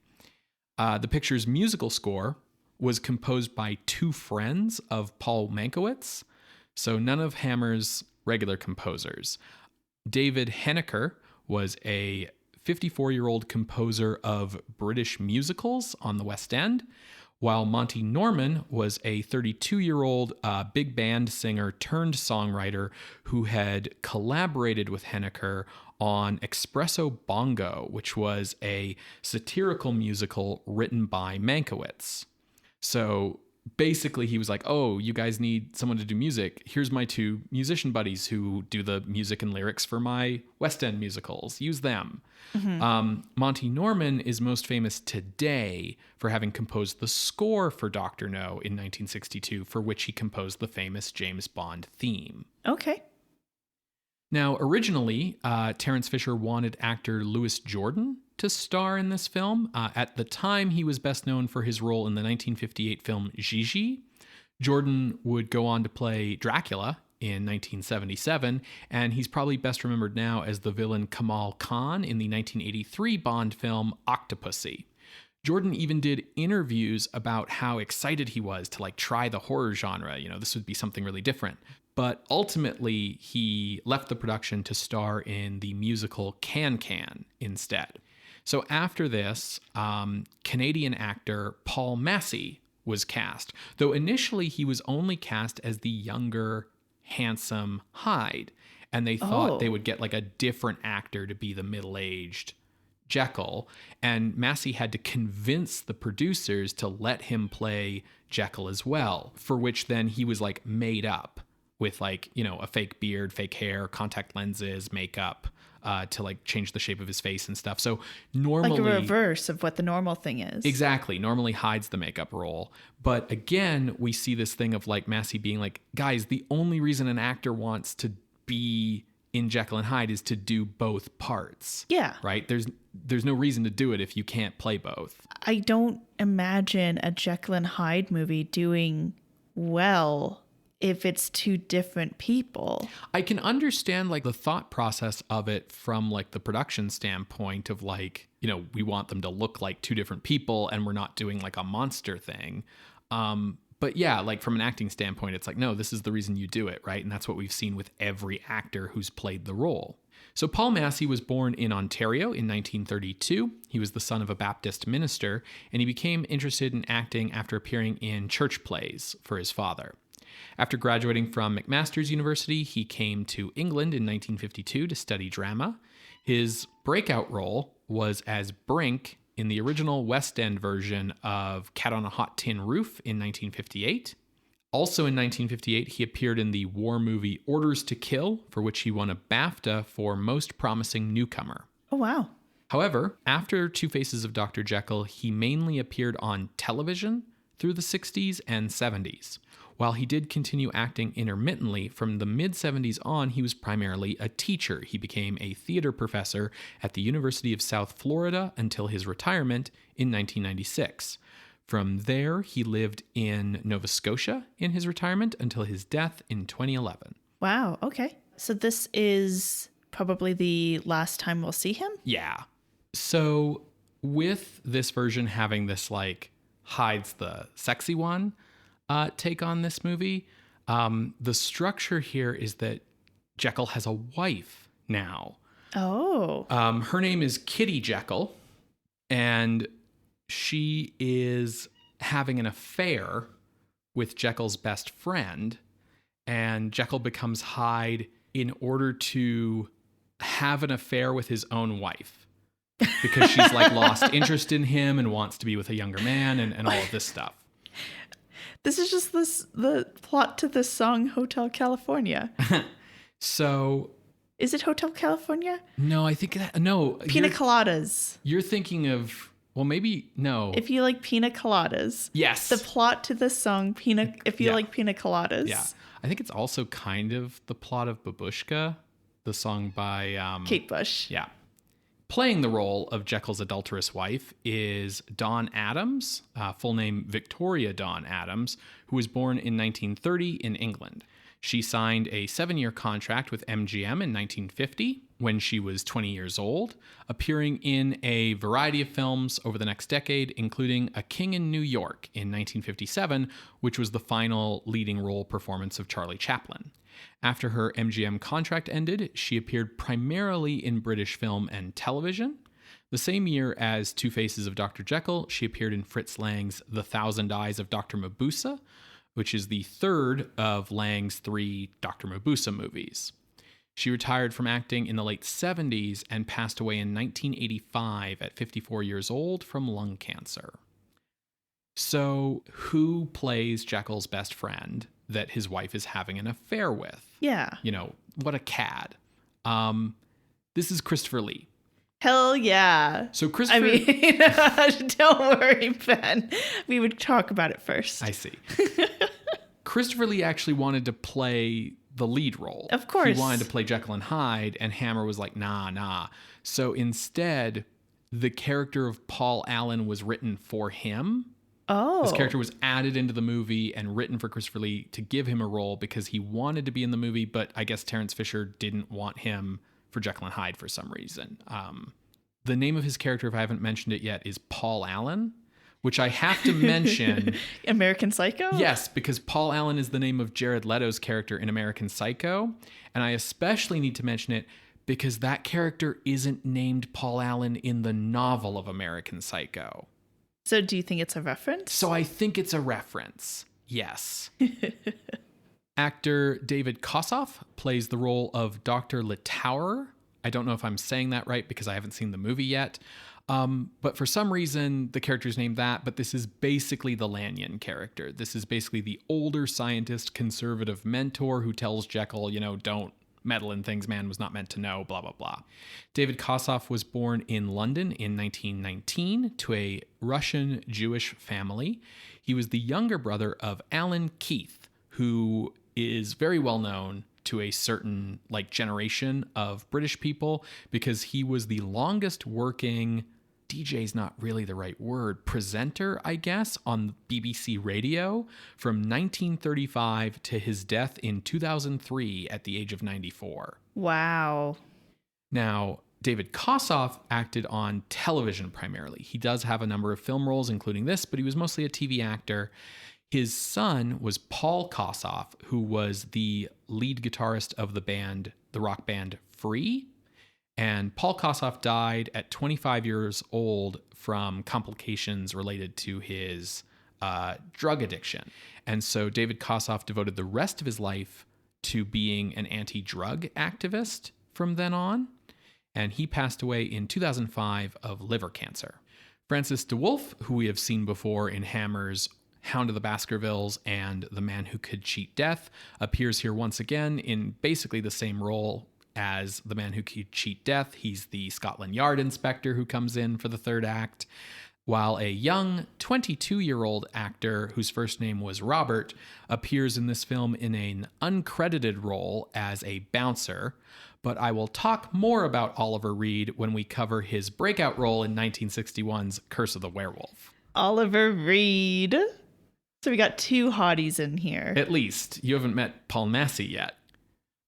The picture's musical score was composed by two friends of Paul Mankiewicz, so none of Hammer's regular composers. David Henniker was a 54-year-old composer of British musicals on the West End, while Monty Norman was a 32-year-old big band singer turned songwriter who had collaborated with Henniker on Espresso Bongo, which was a satirical musical written by Mankiewicz. So basically he was like, oh, you guys need someone to do music. Here's my two musician buddies who do the music and lyrics for my West End musicals. Use them. Mm-hmm. Monty Norman is most famous today for having composed the score for Dr. No in 1962, for which he composed the famous James Bond theme. Okay. Now, originally, Terence Fisher wanted actor Louis Jordan to star in this film. At the time, he was best known for his role in the 1958 film Gigi. Jordan would go on to play Dracula in 1977, and he's probably best remembered now as the villain Kamal Khan in the 1983 Bond film Octopussy. Jordan even did interviews about how excited he was to try the horror genre. This would be something really different. But ultimately, he left the production to star in the musical Can instead. So after this, Canadian actor Paul Massie was cast, though initially he was only cast as the younger, handsome Hyde, and they thought they would get a different actor to be the middle-aged Jekyll, and Massie had to convince the producers to let him play Jekyll as well, for which then he was made up with a fake beard, fake hair, contact lenses, makeup, to change the shape of his face and stuff. So normally, a reverse of what the normal thing is. Exactly. Normally hides the makeup role. But again, we see this thing of Massie being guys, the only reason an actor wants to be in Jekyll and Hyde is to do both parts. Yeah. Right? There's no reason to do it if you can't play both. I don't imagine a Jekyll and Hyde movie doing well if it's two different people. I can understand the thought process of it from the production standpoint of we want them to look like two different people and we're not doing a monster thing. But yeah, from an acting standpoint, it's no, this is the reason you do it, right? And that's what we've seen with every actor who's played the role. So Paul Massie was born in Ontario in 1932. He was the son of a Baptist minister, and he became interested in acting after appearing in church plays for his father. After graduating from McMaster's University, he came to England in 1952 to study drama. His breakout role was as Brink in the original West End version of Cat on a Hot Tin Roof in 1958. Also in 1958, he appeared in the war movie Orders to Kill, for which he won a BAFTA for Most Promising Newcomer. Oh, wow. However, after Two Faces of Dr. Jekyll, he mainly appeared on television through the 60s and 70s. While he did continue acting intermittently, from the mid-70s on, he was primarily a teacher. He became a theater professor at the University of South Florida until his retirement in 1996. From there, he lived in Nova Scotia in his retirement until his death in 2011. Wow, okay. So this is probably the last time we'll see him? Yeah. So with this version having this Hyde's the sexy one take on this movie, the structure here is that Jekyll has a wife now. Oh. Her name is Kitty Jekyll, and she is having an affair with Jekyll's best friend, and Jekyll becomes Hyde in order to have an affair with his own wife because she's lost interest in him and wants to be with a younger man and all of this stuff. This is just the plot to this song, Hotel California. So... Is it Hotel California? No, I think... No. Pina Coladas. You're thinking of... Well, maybe... No. If you like Pina Coladas. Yes. The plot to this song, if you like Pina Coladas. Yeah. I think it's also kind of the plot of Babushka, the song by... Kate Bush. Yeah. Playing the role of Jekyll's adulterous wife is Dawn Addams, full name Victoria Dawn Addams, who was born in 1930 in England. She signed a 7-year contract with MGM in 1950 when she was 20 years old, appearing in a variety of films over the next decade, including A King in New York in 1957, which was the final leading role performance of Charlie Chaplin. After her MGM contract ended, she appeared primarily in British film and television. The same year as Two Faces of Dr. Jekyll, she appeared in Fritz Lang's The Thousand Eyes of Dr. Mabuse, which is the third of Lang's 3 Dr. Mabuse movies. She retired from acting in the late 70s and passed away in 1985 at 54 years old from lung cancer. So, who plays Jekyll's best friend that his wife is having an affair with? Yeah. What a cad. This is Christopher Lee. Hell yeah. So Christopher... Don't worry, Ben. We would talk about it first. I see. Christopher Lee actually wanted to play the lead role. Of course. He wanted to play Jekyll and Hyde, and Hammer was like, nah. So instead, the character of Paul Allen was written for him. Oh. This character was added into the movie and written for Christopher Lee to give him a role because he wanted to be in the movie, but I guess Terence Fisher didn't want him for Jekyll and Hyde for some reason. The name of his character, if I haven't mentioned it yet, is Paul Allen, which I have to mention. American Psycho? Yes, because Paul Allen is the name of Jared Leto's character in American Psycho. And I especially need to mention it because that character isn't named Paul Allen in the novel of American Psycho. So do you think it's a reference? So I think it's a reference. Yes. Actor David Kossoff plays the role of Dr. Litauer. I don't know if I'm saying that right because I haven't seen the movie yet. But for some reason, the character's named that, but this is basically the Lanyon character. This is basically the older scientist, conservative mentor who tells Jekyll, don't meddle in things man was not meant to know, blah, blah, blah. David Kossoff was born in London in 1919 to a Russian Jewish family. He was the younger brother of Alan Keith, who is very well known to a certain generation of British people because he was the longest working, DJ's not really the right word, presenter, I guess, on BBC Radio from 1935 to his death in 2003 at the age of 94. Wow. Now, David Kossoff acted on television primarily. He does have a number of film roles, including this, but he was mostly a TV actor. His son was Paul Kossoff, who was the lead guitarist of the rock band Free. And Paul Kossoff died at 25 years old from complications related to his drug addiction. And so David Kossoff devoted the rest of his life to being an anti-drug activist from then on. And he passed away in 2005 of liver cancer. Francis DeWolf, who we have seen before in Hammer's Hound of the Baskervilles and The Man Who Could Cheat Death, appears here once again in basically the same role as The Man Who Could Cheat Death. He's the Scotland Yard inspector who comes in for the third act, while a young 22-year-old actor whose first name was Robert appears in this film in an uncredited role as a bouncer. But I will talk more about Oliver Reed when we cover his breakout role in 1961's Curse of the Werewolf. Oliver Reed. So we got two hotties in here. At least. You haven't met Paul Massie yet.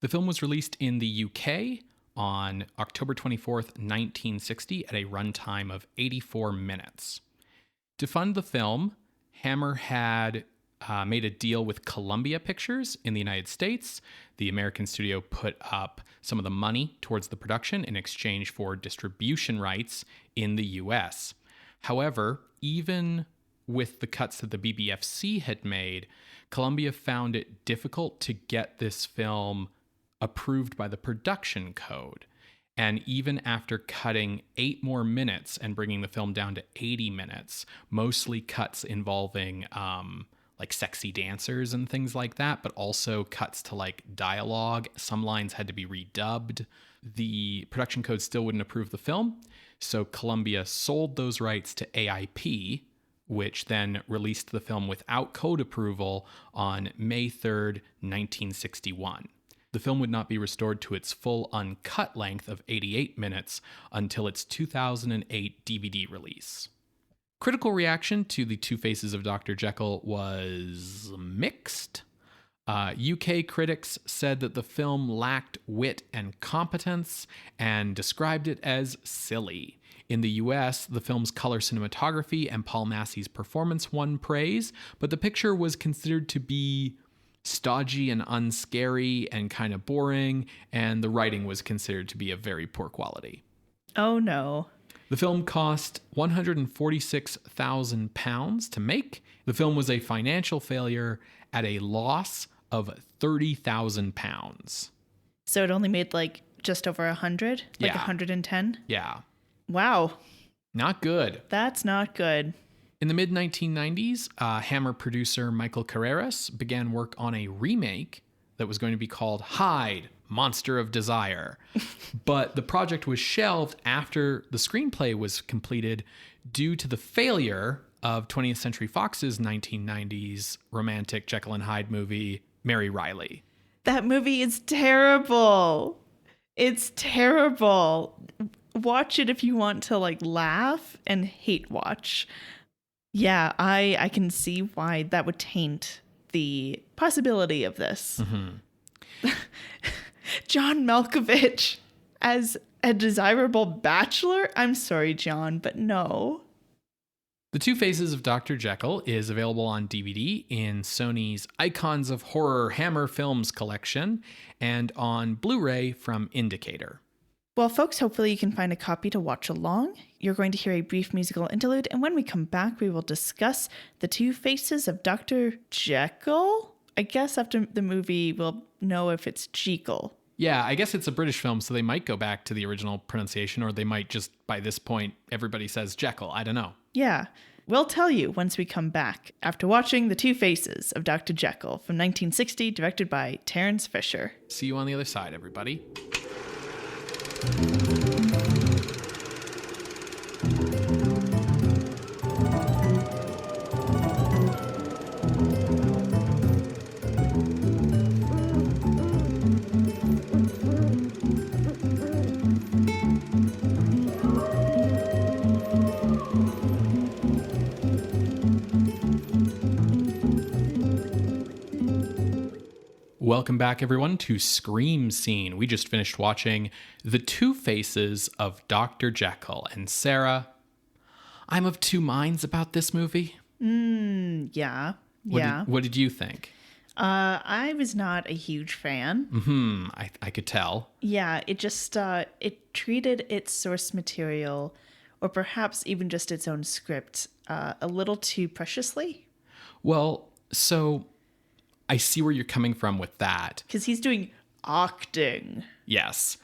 The film was released in the UK on October 24th, 1960 at a runtime of 84 minutes. To fund the film, Hammer had made a deal with Columbia Pictures in the United States. The American studio put up some of the money towards the production in exchange for distribution rights in the US. However, even with the cuts that the BBFC had made, Columbia found it difficult to get this film approved by the production code. And even after cutting 8 more minutes and bringing the film down to 80 minutes, mostly cuts involving sexy dancers and things like that, but also cuts to dialogue. Some lines had to be redubbed. The production code still wouldn't approve the film. So Columbia sold those rights to AIP, which then released the film without code approval on May 3rd, 1961. The film would not be restored to its full uncut length of 88 minutes until its 2008 DVD release. Critical reaction to The Two Faces of Dr. Jekyll was mixed. UK critics said that the film lacked wit and competence and described it as silly. In the US, the film's color cinematography and Paul Massie's performance won praise, but the picture was considered to be stodgy and unscary and kind of boring, and the writing was considered to be of very poor quality. Oh no. The film cost £146,000 to make. The film was a financial failure at a loss of £30,000. So it only made just over 100? Yeah. 110? Yeah. Wow. Not good. That's not good. In the mid-1990s, Hammer producer Michael Carreras began work on a remake that was going to be called Hyde, Monster of Desire. But the project was shelved after the screenplay was completed due to the failure of 20th Century Fox's 1990s romantic Jekyll and Hyde movie, Mary Riley. That movie is terrible. It's terrible. Watch it if you want to laugh and hate watch. Yeah, I can see why that would taint the possibility of this. Mm-hmm. John Malkovich as a desirable bachelor? I'm sorry, John, but no. The Two Faces of Dr. Jekyll is available on DVD in Sony's Icons of Horror Hammer Films collection and on Blu-ray from Indicator. Well, folks, hopefully you can find a copy to watch along. You're going to hear a brief musical interlude, and when we come back, we will discuss The Two Faces of Dr. Jekyll. I guess after the movie, we'll know if it's Jekyll. Yeah, I guess it's a British film, so they might go back to the original pronunciation, or they might just, by this point, everybody says Jekyll. I don't know. Yeah, we'll tell you once we come back after watching The Two Faces of Dr. Jekyll from 1960, directed by Terence Fisher. See you on the other side, everybody. Welcome back, everyone, to Scream Scene. We just finished watching The Two Faces of Dr. Jekyll. And Sarah, I'm of two minds about this movie. Yeah. What did you think? I was not a huge fan. I could tell. Yeah, it just, it treated its source material, or perhaps even just its own script, a little too preciously. Well, so I see where you're coming from with that. Because he's doing acting. Yes.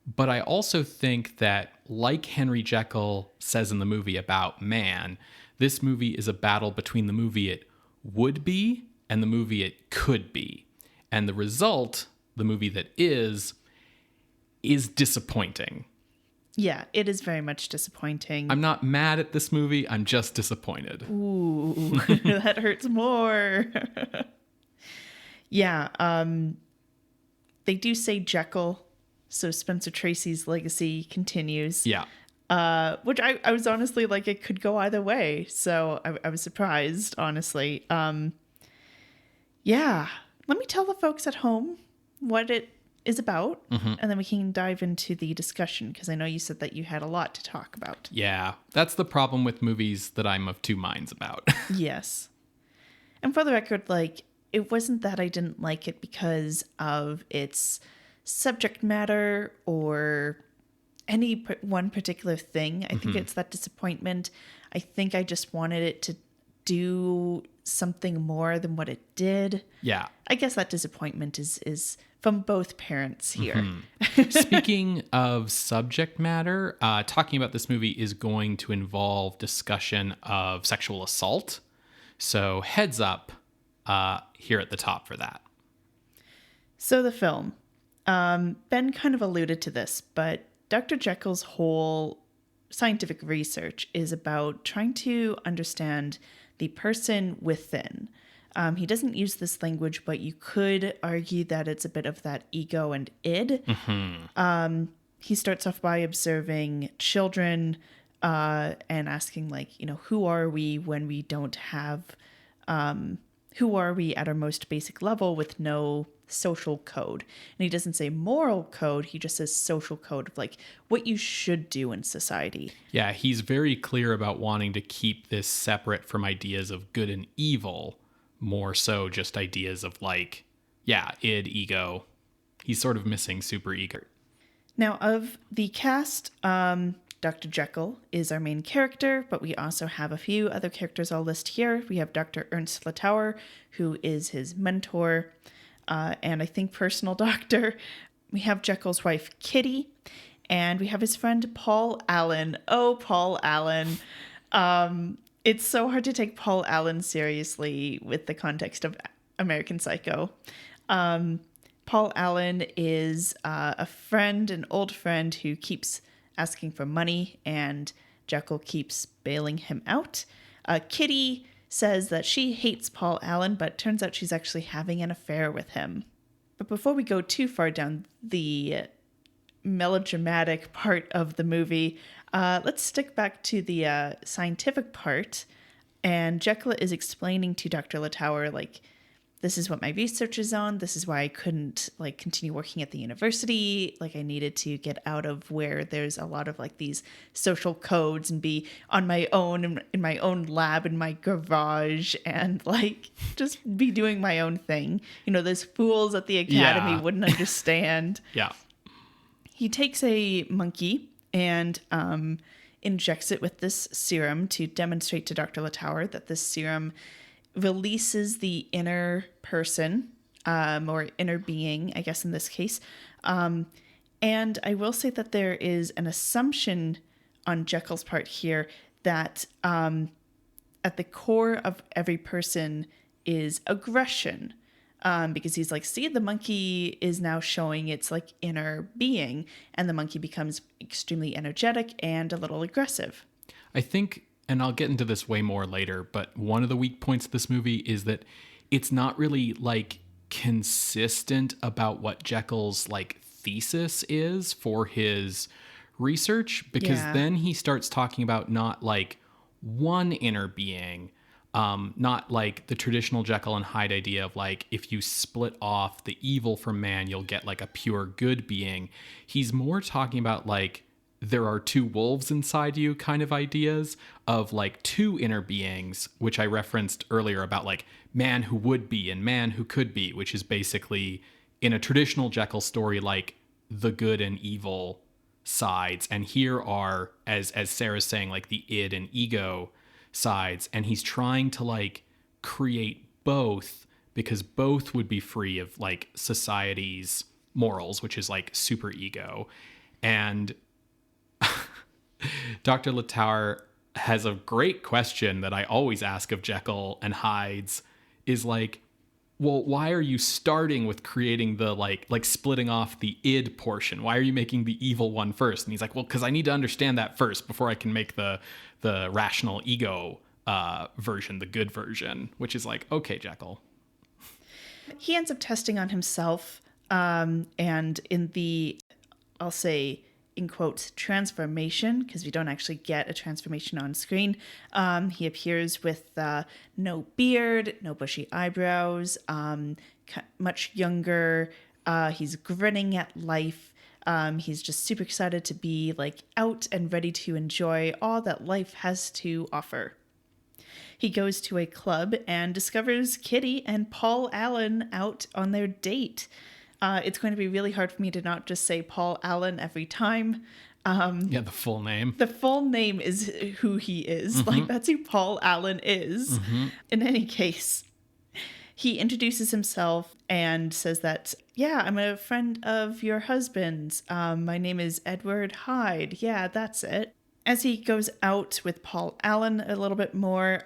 But I also think that, like Henry Jekyll says in the movie about man, this movie is a battle between the movie it would be and the movie it could be. And the result, the movie that is disappointing. Yeah, it is very much disappointing. I'm not mad at this movie. I'm just disappointed. Ooh, that hurts more. Yeah, they do say Jekyll, so Spencer Tracy's legacy continues. Yeah. Which I was honestly like, it could go either way. So I was surprised, honestly. Yeah, let me tell the folks at home what it is about, and then we can dive into the discussion, because I know you said that you had a lot to talk about. Yeah, that's the problem with movies that I'm of two minds about. Yes. And for the record, like, it wasn't that I didn't like it because of its subject matter or any one particular thing. I think it's that disappointment. I think I just wanted it to do something more than what it did. Yeah. I guess that disappointment is from both parents here. Speaking of subject matter, talking about this movie is going to involve discussion of sexual assault. So heads up here at the top for that. So the film, Ben kind of alluded to this, but Dr. Jekyll's whole scientific research is about trying to understand the person within. He doesn't use this language, but you could argue that it's a bit of that ego and id. He starts off by observing children and asking, like, who are we when we don't have, who are we at our most basic level with no social code? And he doesn't say moral code, he just says social code of like what you should do in society. Yeah, he's very clear about wanting to keep this separate from ideas of good and evil, more so just ideas of like, yeah, id, ego. He's sort of missing super ego. Now, of the cast, Dr. Jekyll is our main character, but we also have a few other characters I'll list here. We have Dr. Ernst Latour, who is his mentor, and I think personal doctor. We have Jekyll's wife, Kitty, and we have his friend, Paul Allen. Oh, Paul Allen. It's so hard to take Paul Allen seriously with the context of American Psycho. Paul Allen is a friend, an old friend who keeps asking for money, and Jekyll keeps bailing him out. Kitty says that she hates Paul Allen, but turns out she's actually having an affair with him. But before we go too far down the melodramatic part of the movie, let's stick back to the scientific part. And Jekyll is explaining to Dr. Latour, like, this is what my research is on. This is why I couldn't like continue working at the university. Like I needed to get out of where there's a lot of like these social codes and be on my own in my own lab in my garage and like just be doing my own thing. You know, those fools at the academy wouldn't understand. Yeah. He takes a monkey and injects it with this serum to demonstrate to Dr. Latour that this serum releases the inner person, or inner being, I guess in this case. And I will say that there is an assumption on Jekyll's part here that at the core of every person is aggression. Because he's like, see, the monkey is now showing its like inner being, and the monkey becomes extremely energetic and a little aggressive. I think, and I'll get into this way more later, but one of the weak points of this movie is that it's not really like consistent about what Jekyll's like thesis is for his research, because then he starts talking about not like one inner being, not like the traditional Jekyll and Hyde idea of like, if you split off the evil from man, you'll get like a pure good being. He's more talking about like, there are two wolves inside you kind of ideas of like two inner beings, which I referenced earlier about like man who would be and man who could be, which is basically in a traditional Jekyll story, like the good and evil sides. And here are, as Sarah's saying, like the id and ego sides. And he's trying to like create both, because both would be free of like society's morals, which is like super ego. And Dr. Latour has a great question that I always ask of Jekyll and Hyde's, is like, well, why are you starting with creating the like splitting off the id portion? Why are you making the evil one first? And he's like, well, because I need to understand that first before I can make the rational ego version, the good version, which is like, okay, Jekyll. He ends up testing on himself, and in the, I'll say, in quotes, transformation, because we don't actually get a transformation on screen. He appears with no beard, no bushy eyebrows, much younger. He's grinning at life. He's just super excited to be like out and ready to enjoy all that life has to offer. He goes to a club and discovers Kitty and Paul Allen out on their date. It's going to be really hard for me to not just say Paul Allen every time. The full name. The full name is who he is. Mm-hmm. Like, that's who Paul Allen is. Mm-hmm. In any case, he introduces himself and says that, yeah, I'm a friend of your husband's. My name is Edward Hyde. Yeah, that's it. As he goes out with Paul Allen a little bit more,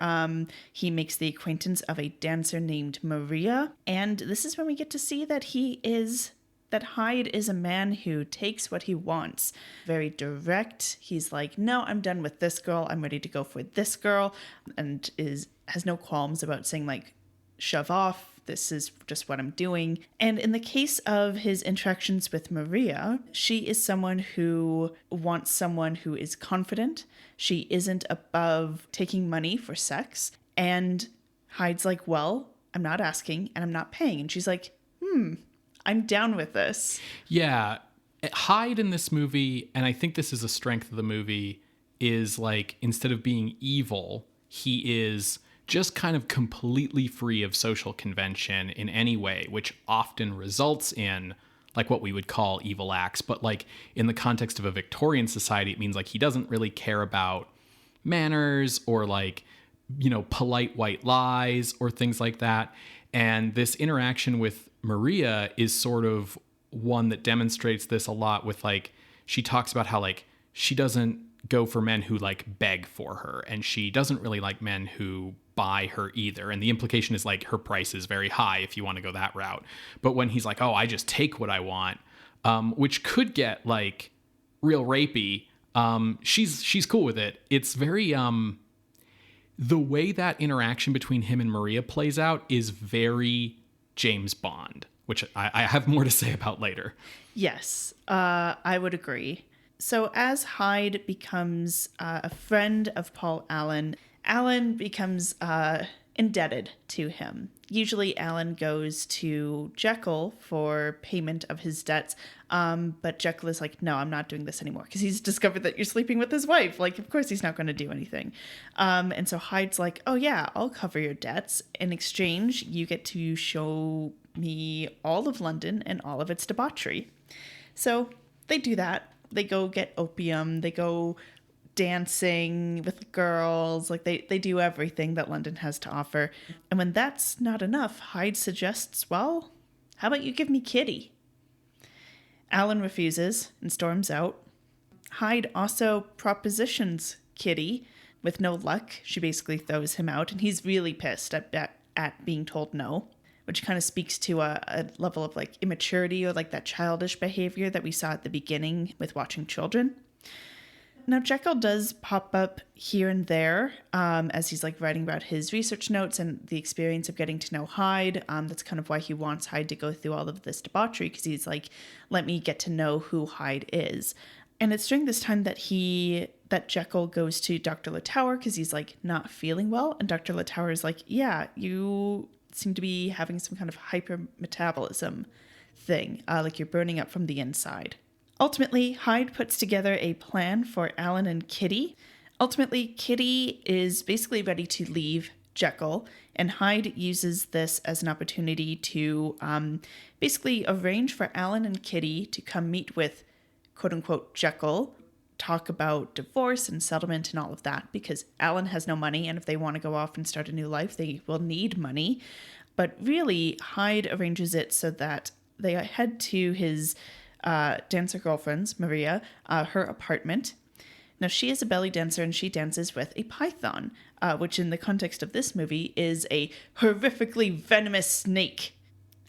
he makes the acquaintance of a dancer named Maria. And this is when we get to see that Hyde is a man who takes what he wants. Very direct. He's like, no, I'm done with this girl. I'm ready to go for this girl. And has no qualms about saying like, shove off. This is just what I'm doing. And in the case of his interactions with Maria, she is someone who wants someone who is confident. She isn't above taking money for sex. And Hyde's like, well, I'm not asking and I'm not paying. And she's like, I'm down with this. Yeah. Hyde in this movie, and I think this is a strength of the movie, is like, instead of being evil, he is just kind of completely free of social convention in any way, which often results in like what we would call evil acts. But like in the context of a Victorian society, it means like he doesn't really care about manners or like, you know, polite white lies or things like that. And this interaction with Maria is sort of one that demonstrates this a lot, with like, she talks about how like she doesn't go for men who like beg for her, and she doesn't really like men who buy her either. And the implication is like her price is very high if you want to go that route. But when he's like, oh, I just take what I want, which could get like real rapey, she's cool with it. It's very the way that interaction between him and Maria plays out is very James Bond, which I have more to say about later. Yes, I would agree. So as Hyde becomes a friend of Paul Allen, Allen becomes indebted to him. Usually Alan goes to Jekyll for payment of his debts, but Jekyll is like, no, I'm not doing this anymore, because he's discovered that you're sleeping with his wife. Like, of course he's not going to do anything. And so Hyde's like, oh yeah, I'll cover your debts. In exchange, you get to show me all of London and all of its debauchery. So they do that. They go get opium. They go dancing with girls. Like, they do everything that London has to offer. And when that's not enough, Hyde suggests, well, how about you give me Kitty? Alan refuses and storms out. Hyde also propositions Kitty. With no luck, she basically throws him out, and he's really pissed at being told no, which kind of speaks to a level of like immaturity, or like that childish behavior that we saw at the beginning with watching children. Now, Jekyll does pop up here and there as he's like writing about his research notes and the experience of getting to know Hyde. That's kind of why he wants Hyde to go through all of this debauchery, because he's like, let me get to know who Hyde is. And it's during this time that Jekyll goes to Dr. Latour, because he's like not feeling well. And Dr. Latour is like, yeah, you seem to be having some kind of hypermetabolism thing, like you're burning up from the inside. Ultimately, Hyde puts together a plan for Alan and Kitty. Ultimately, Kitty is basically ready to leave Jekyll, and Hyde uses this as an opportunity to basically arrange for Alan and Kitty to come meet with quote-unquote Jekyll, talk about divorce and settlement and all of that, because Alan has no money, and if they want to go off and start a new life, they will need money. But really, Hyde arranges it so that they head to his dancer girlfriend's, Maria, her apartment. Now, she is a belly dancer, and she dances with a python, which in the context of this movie is a horrifically venomous snake.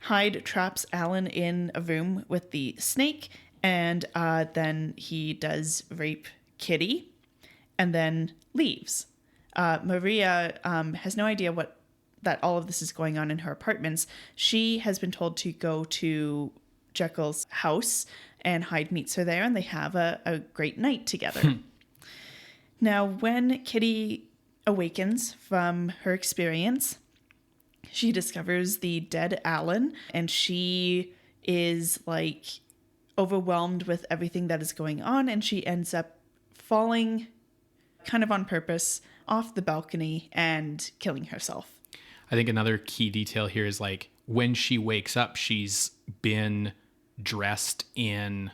Hyde traps Alan in a room with the snake, and then he does rape Kitty and then leaves. Maria has no idea that all of this is going on in her apartments. She has been told to go to Jekyll's house, and Hyde meets her there, and they have a great night together. Now, when Kitty awakens from her experience, she discovers the dead Alan, and she is like overwhelmed with everything that is going on, and she ends up falling kind of on purpose off the balcony and killing herself. I think another key detail here is like when she wakes up, she's been dressed in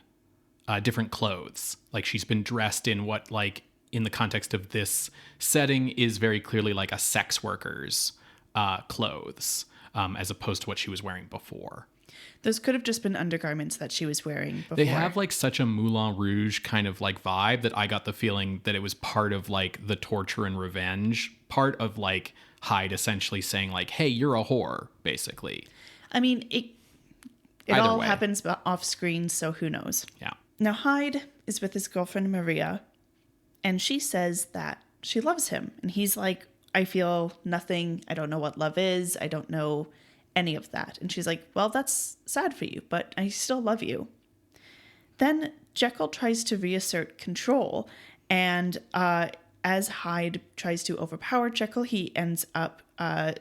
different clothes. Like she's been dressed in what, like in the context of this setting, is very clearly like a sex worker's clothes, as opposed to what she was wearing before. Those could have just been undergarments that she was wearing before. They have like such a Moulin Rouge kind of like vibe that I got the feeling that it was part of like the torture and revenge part of like Hyde essentially saying like, hey, you're a whore, basically. I mean, it all happens off screen, so who knows? Yeah. Now, Hyde is with his girlfriend, Maria, and she says that she loves him. And he's like, I feel nothing. I don't know what love is. I don't know any of that. And she's like, well, that's sad for you, but I still love you. Then Jekyll tries to reassert control, and as Hyde tries to overpower Jekyll, he ends up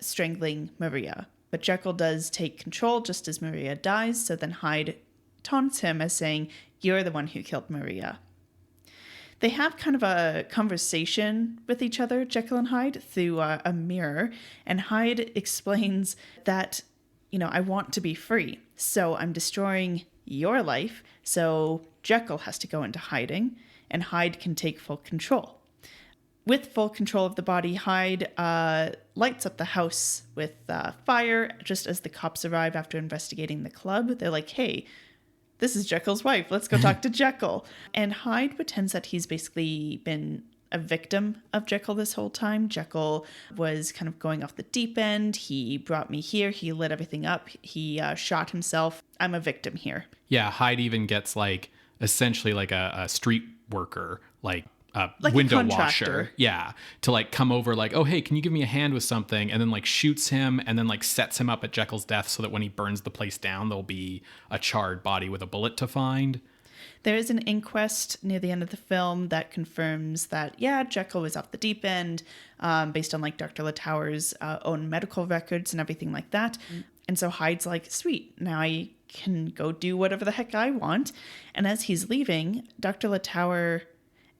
strangling Maria. But Jekyll does take control just as Maria dies, so then Hyde taunts him as saying, you're the one who killed Maria. They have kind of a conversation with each other, Jekyll and Hyde, through a mirror. And Hyde explains that, I want to be free. So I'm destroying your life. So Jekyll has to go into hiding, and Hyde can take full control. With full control of the body, Hyde lights up the house with fire just as the cops arrive after investigating the club. They're like, hey, this is Jekyll's wife. Let's go talk to Jekyll. And Hyde pretends that he's basically been a victim of Jekyll this whole time. Jekyll was kind of going off the deep end. He brought me here. He lit everything up. He shot himself. I'm a victim here. Yeah, Hyde even gets like essentially like a street worker, like like window washer, to like come over like, oh, hey, can you give me a hand with something? And then like shoots him and then like sets him up at Jekyll's death so that when he burns the place down, there'll be a charred body with a bullet to find. There is an inquest near the end of the film that confirms that, yeah, Jekyll was off the deep end, based on like Dr. Latower's own medical records and everything like that. And so Hyde's like, sweet, now I can go do whatever the heck I want. And as he's leaving, Dr. Latower,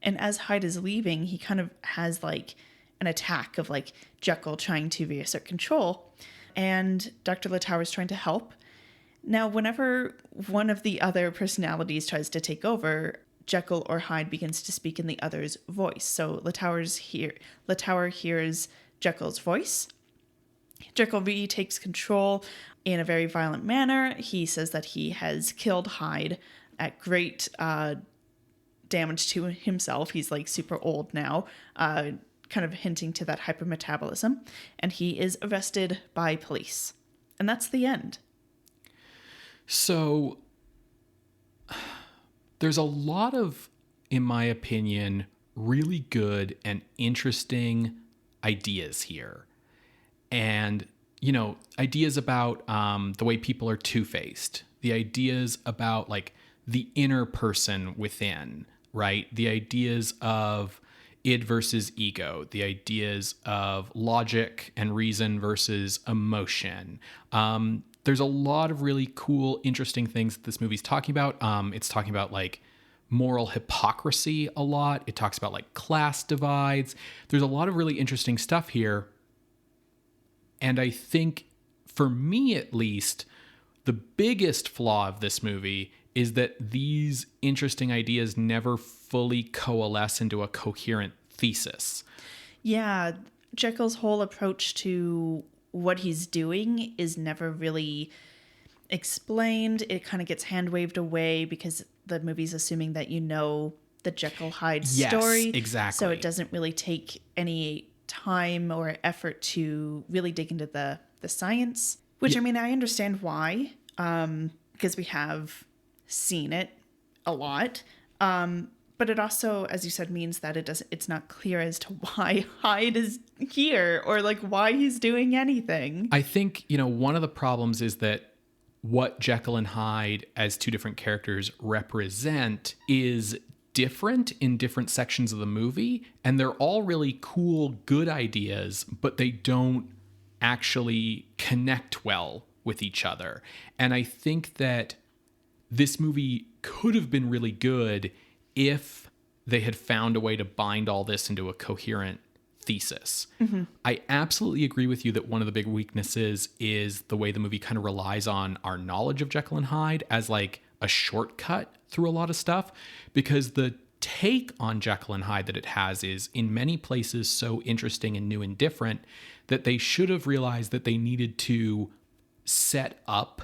and as Hyde is leaving, he kind of has like an attack of like Jekyll trying to reassert control. And Dr. Latower's trying to help. Now, whenever one of the other personalities tries to take over, Jekyll or Hyde begins to speak in the other's voice. So Latower hears Jekyll's voice. Jekyll retakes control in a very violent manner. He says that he has killed Hyde at great damage to himself. He's like super old now, kind of hinting to that hypermetabolism. And he is arrested by police. And that's the end. So there's a lot of, in my opinion, really good and interesting ideas here. And, you know, ideas about the way people are two-faced, the ideas about like the inner person within, right? The ideas of id versus ego, the ideas of logic and reason versus emotion. There's a lot of really cool, interesting things that this movie's talking about. It's talking about like moral hypocrisy a lot. It talks about like class divides. There's a lot of really interesting stuff here. And I think, for me at least, the biggest flaw of this movie is that these interesting ideas never fully coalesce into a coherent thesis. Yeah, Jekyll's whole approach to what he's doing is never really explained. It kind of gets hand-waved away because the movie's assuming that you know the Jekyll-Hyde story. Yes, exactly. So it doesn't really take any time or effort to really dig into the science, which, I mean, I understand why, because we have seen it a lot. But it also, as you said, means that it's not clear as to why Hyde is here or like why he's doing anything. I think, you know, one of the problems is that what Jekyll and Hyde as two different characters represent is different in different sections of the movie. And they're all really cool, good ideas, but they don't actually connect well with each other. And I think that this movie could have been really good if they had found a way to bind all this into a coherent thesis. Mm-hmm. I absolutely agree with you that one of the big weaknesses is the way the movie kind of relies on our knowledge of Jekyll and Hyde as like a shortcut through a lot of stuff, because the take on Jekyll and Hyde that it has is in many places so interesting and new and different that they should have realized that they needed to set up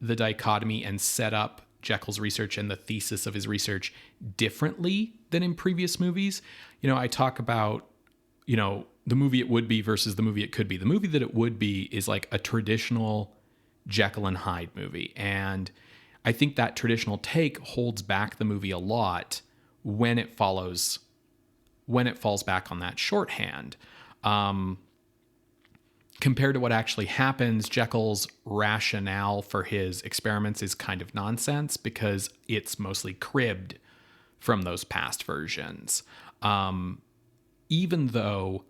the dichotomy and set up Jekyll's research and the thesis of his research differently than in previous movies. You know, I talk about, you know, the movie it would be versus the movie it could be. The movie that it would be is like a traditional Jekyll and Hyde movie. And I think that traditional take holds back the movie a lot when it falls back on that shorthand. Compared to what actually happens, Jekyll's rationale for his experiments is kind of nonsense because it's mostly cribbed from those past versions. Even though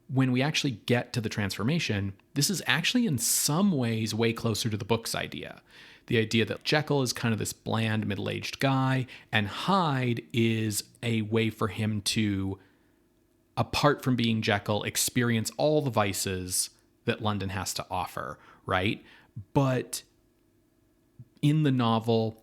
when we actually get to the transformation, this is actually in some ways way closer to the book's idea. The idea that Jekyll is kind of this bland middle-aged guy and Hyde is a way for him to, apart from being Jekyll, experience all the vices that London has to offer, right? But in the novel,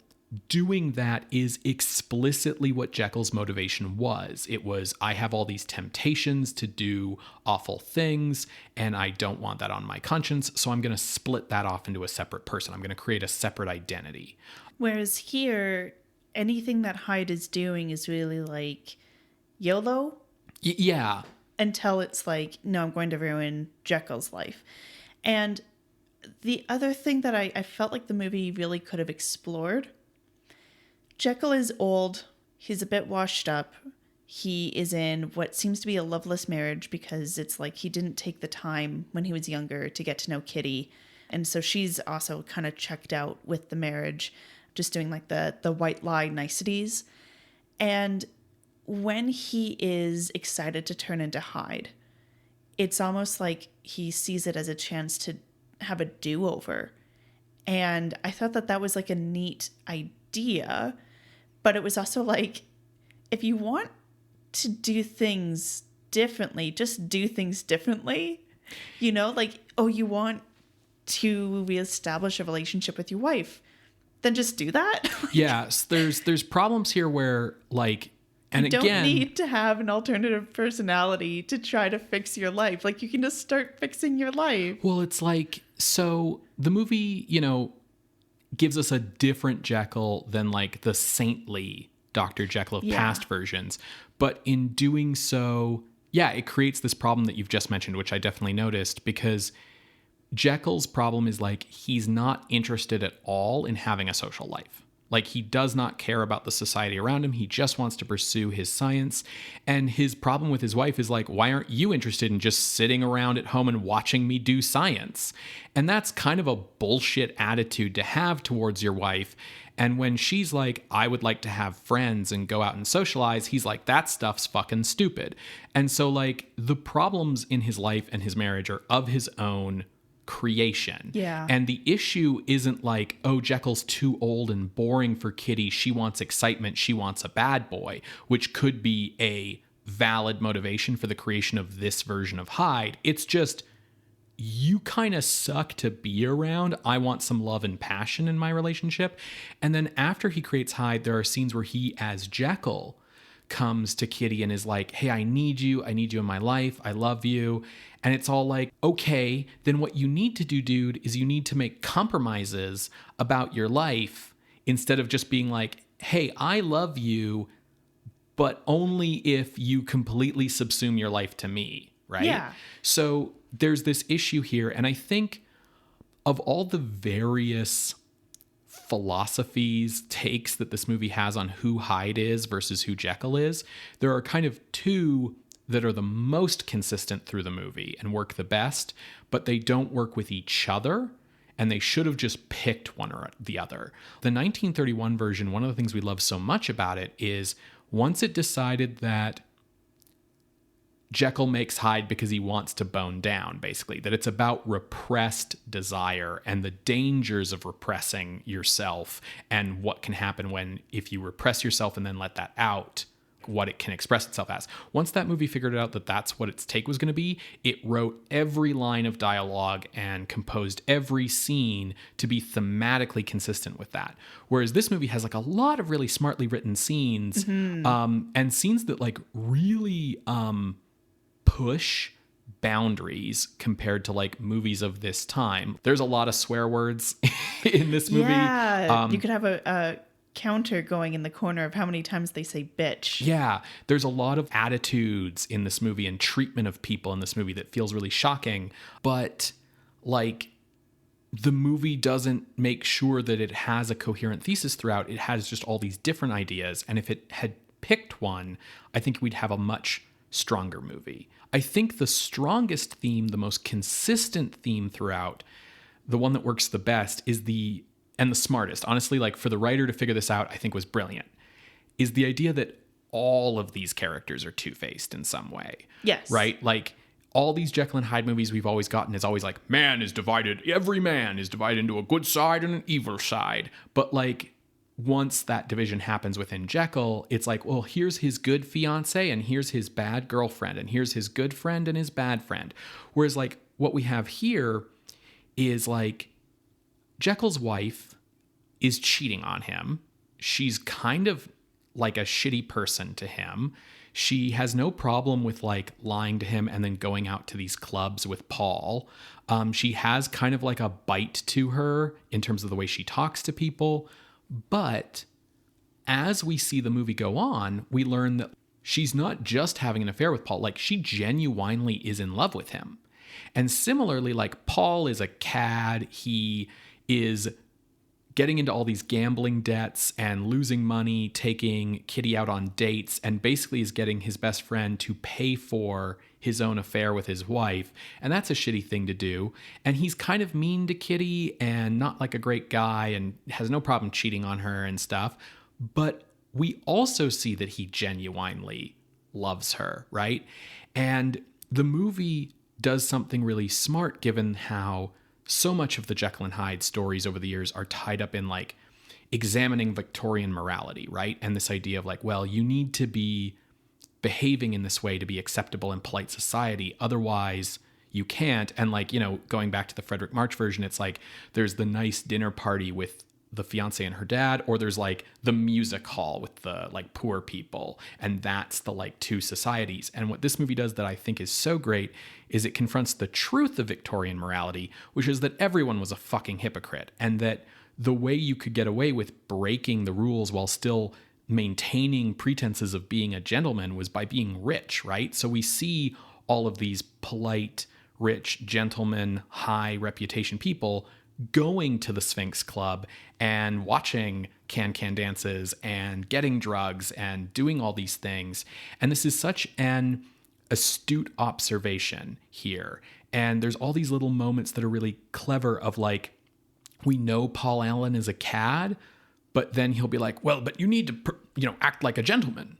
doing that is explicitly what Jekyll's motivation was. It was, I have all these temptations to do awful things, and I don't want that on my conscience, so I'm going to split that off into a separate person. I'm going to create a separate identity. Whereas here, anything that Hyde is doing is really like YOLO. Yeah. Until it's like, no, I'm going to ruin Jekyll's life. And the other thing that I felt like the movie really could have explored, Jekyll is old. He's a bit washed up. He is in what seems to be a loveless marriage because it's like he didn't take the time when he was younger to get to know Kitty. And so she's also kind of checked out with the marriage. just doing like the white lie niceties. And when he is excited to turn into Hyde, it's almost like he sees it as a chance to have a do-over. And I thought that was like a neat idea, but it was also like, if you want to do things differently, just do things differently. You know, like, oh, you want to reestablish a relationship with your wife, then just do that. Yes, there's problems here where, like, and you don't again, need to have an alternative personality to try to fix your life. Like, you can just start fixing your life. Well, it's like, so the movie, you know, gives us a different Jekyll than like the saintly Dr. Jekyll of past versions. But in doing so, yeah, it creates this problem that you've just mentioned, which I definitely noticed, because Jekyll's problem is like, he's not interested at all in having a social life. Like, he does not care about the society around him. He just wants to pursue his science. And his problem with his wife is like, why aren't you interested in just sitting around at home and watching me do science? And that's kind of a bullshit attitude to have towards your wife. And when she's like, I would like to have friends and go out and socialize, he's like, that stuff's fucking stupid. And so, like, the problems in his life and his marriage are of his own creation. Yeah. And the issue isn't like, oh, Jekyll's too old and boring for Kitty. She wants excitement. She wants a bad boy, which could be a valid motivation for the creation of this version of Hyde. It's just, you kind of suck to be around. I want some love and passion in my relationship. And then after he creates Hyde, there are scenes where he, as Jekyll, comes to Kitty and is like, hey, I need you in my life. I love you. And it's all like, okay, then what you need to do, dude, is you need to make compromises about your life instead of just being like, hey, I love you, but only if you completely subsume your life to me, right? Yeah. So there's this issue here. And I think of all the various philosophies, takes that this movie has on who Hyde is versus who Jekyll is, there are kind of two that are the most consistent through the movie and work the best, but they don't work with each other, and they should have just picked one or the other. The 1931 version, one of the things we love so much about it is once it decided that Jekyll makes Hyde because he wants to bone down, basically, that it's about repressed desire and the dangers of repressing yourself and what can happen when, if you repress yourself and then let that out, what it can express itself as. Once that movie figured out that that's what its take was going to be, it wrote every line of dialogue and composed every scene to be thematically consistent with that. Whereas this movie has like a lot of really smartly written scenes, and scenes that like really push boundaries compared to like movies of this time. There's a lot of swear words in this movie. Yeah, you could have a counter going in the corner of how many times they say bitch. Yeah, there's a lot of attitudes in this movie and treatment of people in this movie that feels really shocking, but like the movie doesn't make sure that it has a coherent thesis throughout. It has just all these different ideas, and if it had picked one, I think we'd have a much stronger movie. I think the strongest theme, the most consistent theme throughout, the one that works the best is and the smartest, honestly, like for the writer to figure this out, I think was brilliant, is the idea that all of these characters are two-faced in some way. Yes. Right? Like all these Jekyll and Hyde movies we've always gotten is always like, every man is divided into a good side and an evil side. But like once that division happens within Jekyll, it's like, well, here's his good fiance and here's his bad girlfriend and here's his good friend and his bad friend. Whereas like what we have here is like Jekyll's wife is cheating on him. She's kind of like a shitty person to him. She has no problem with like lying to him and then going out to these clubs with Paul. She has kind of like a bite to her in terms of the way she talks to people. But as we see the movie go on, we learn that she's not just having an affair with Paul. Like she genuinely is in love with him. And similarly, like Paul is a cad. He is getting into all these gambling debts and losing money, taking Kitty out on dates, and basically is getting his best friend to pay for his own affair with his wife. And that's a shitty thing to do. And he's kind of mean to Kitty and not like a great guy and has no problem cheating on her and stuff. But we also see that he genuinely loves her, right? And the movie does something really smart given how so much of the Jekyll and Hyde stories over the years are tied up in like examining Victorian morality, right? And this idea of like, well, you need to be behaving in this way to be acceptable in polite society. Otherwise, you can't. And like, you know, going back to the Frederick March version, it's like there's the nice dinner party with the fiance and her dad, or there's like the music hall with the like poor people. And that's the like two societies. And what this movie does that I think is so great is it confronts the truth of Victorian morality, which is that everyone was a fucking hypocrite. And that the way you could get away with breaking the rules while still maintaining pretenses of being a gentleman was by being rich, right? So we see all of these polite, rich, gentlemen, high reputation people going to the Sphinx Club and watching can-can dances and getting drugs and doing all these things. And this is such an astute observation here. And there's all these little moments that are really clever of like, we know Paul Allen is a cad, but then he'll be like, well, but you need to, act like a gentleman.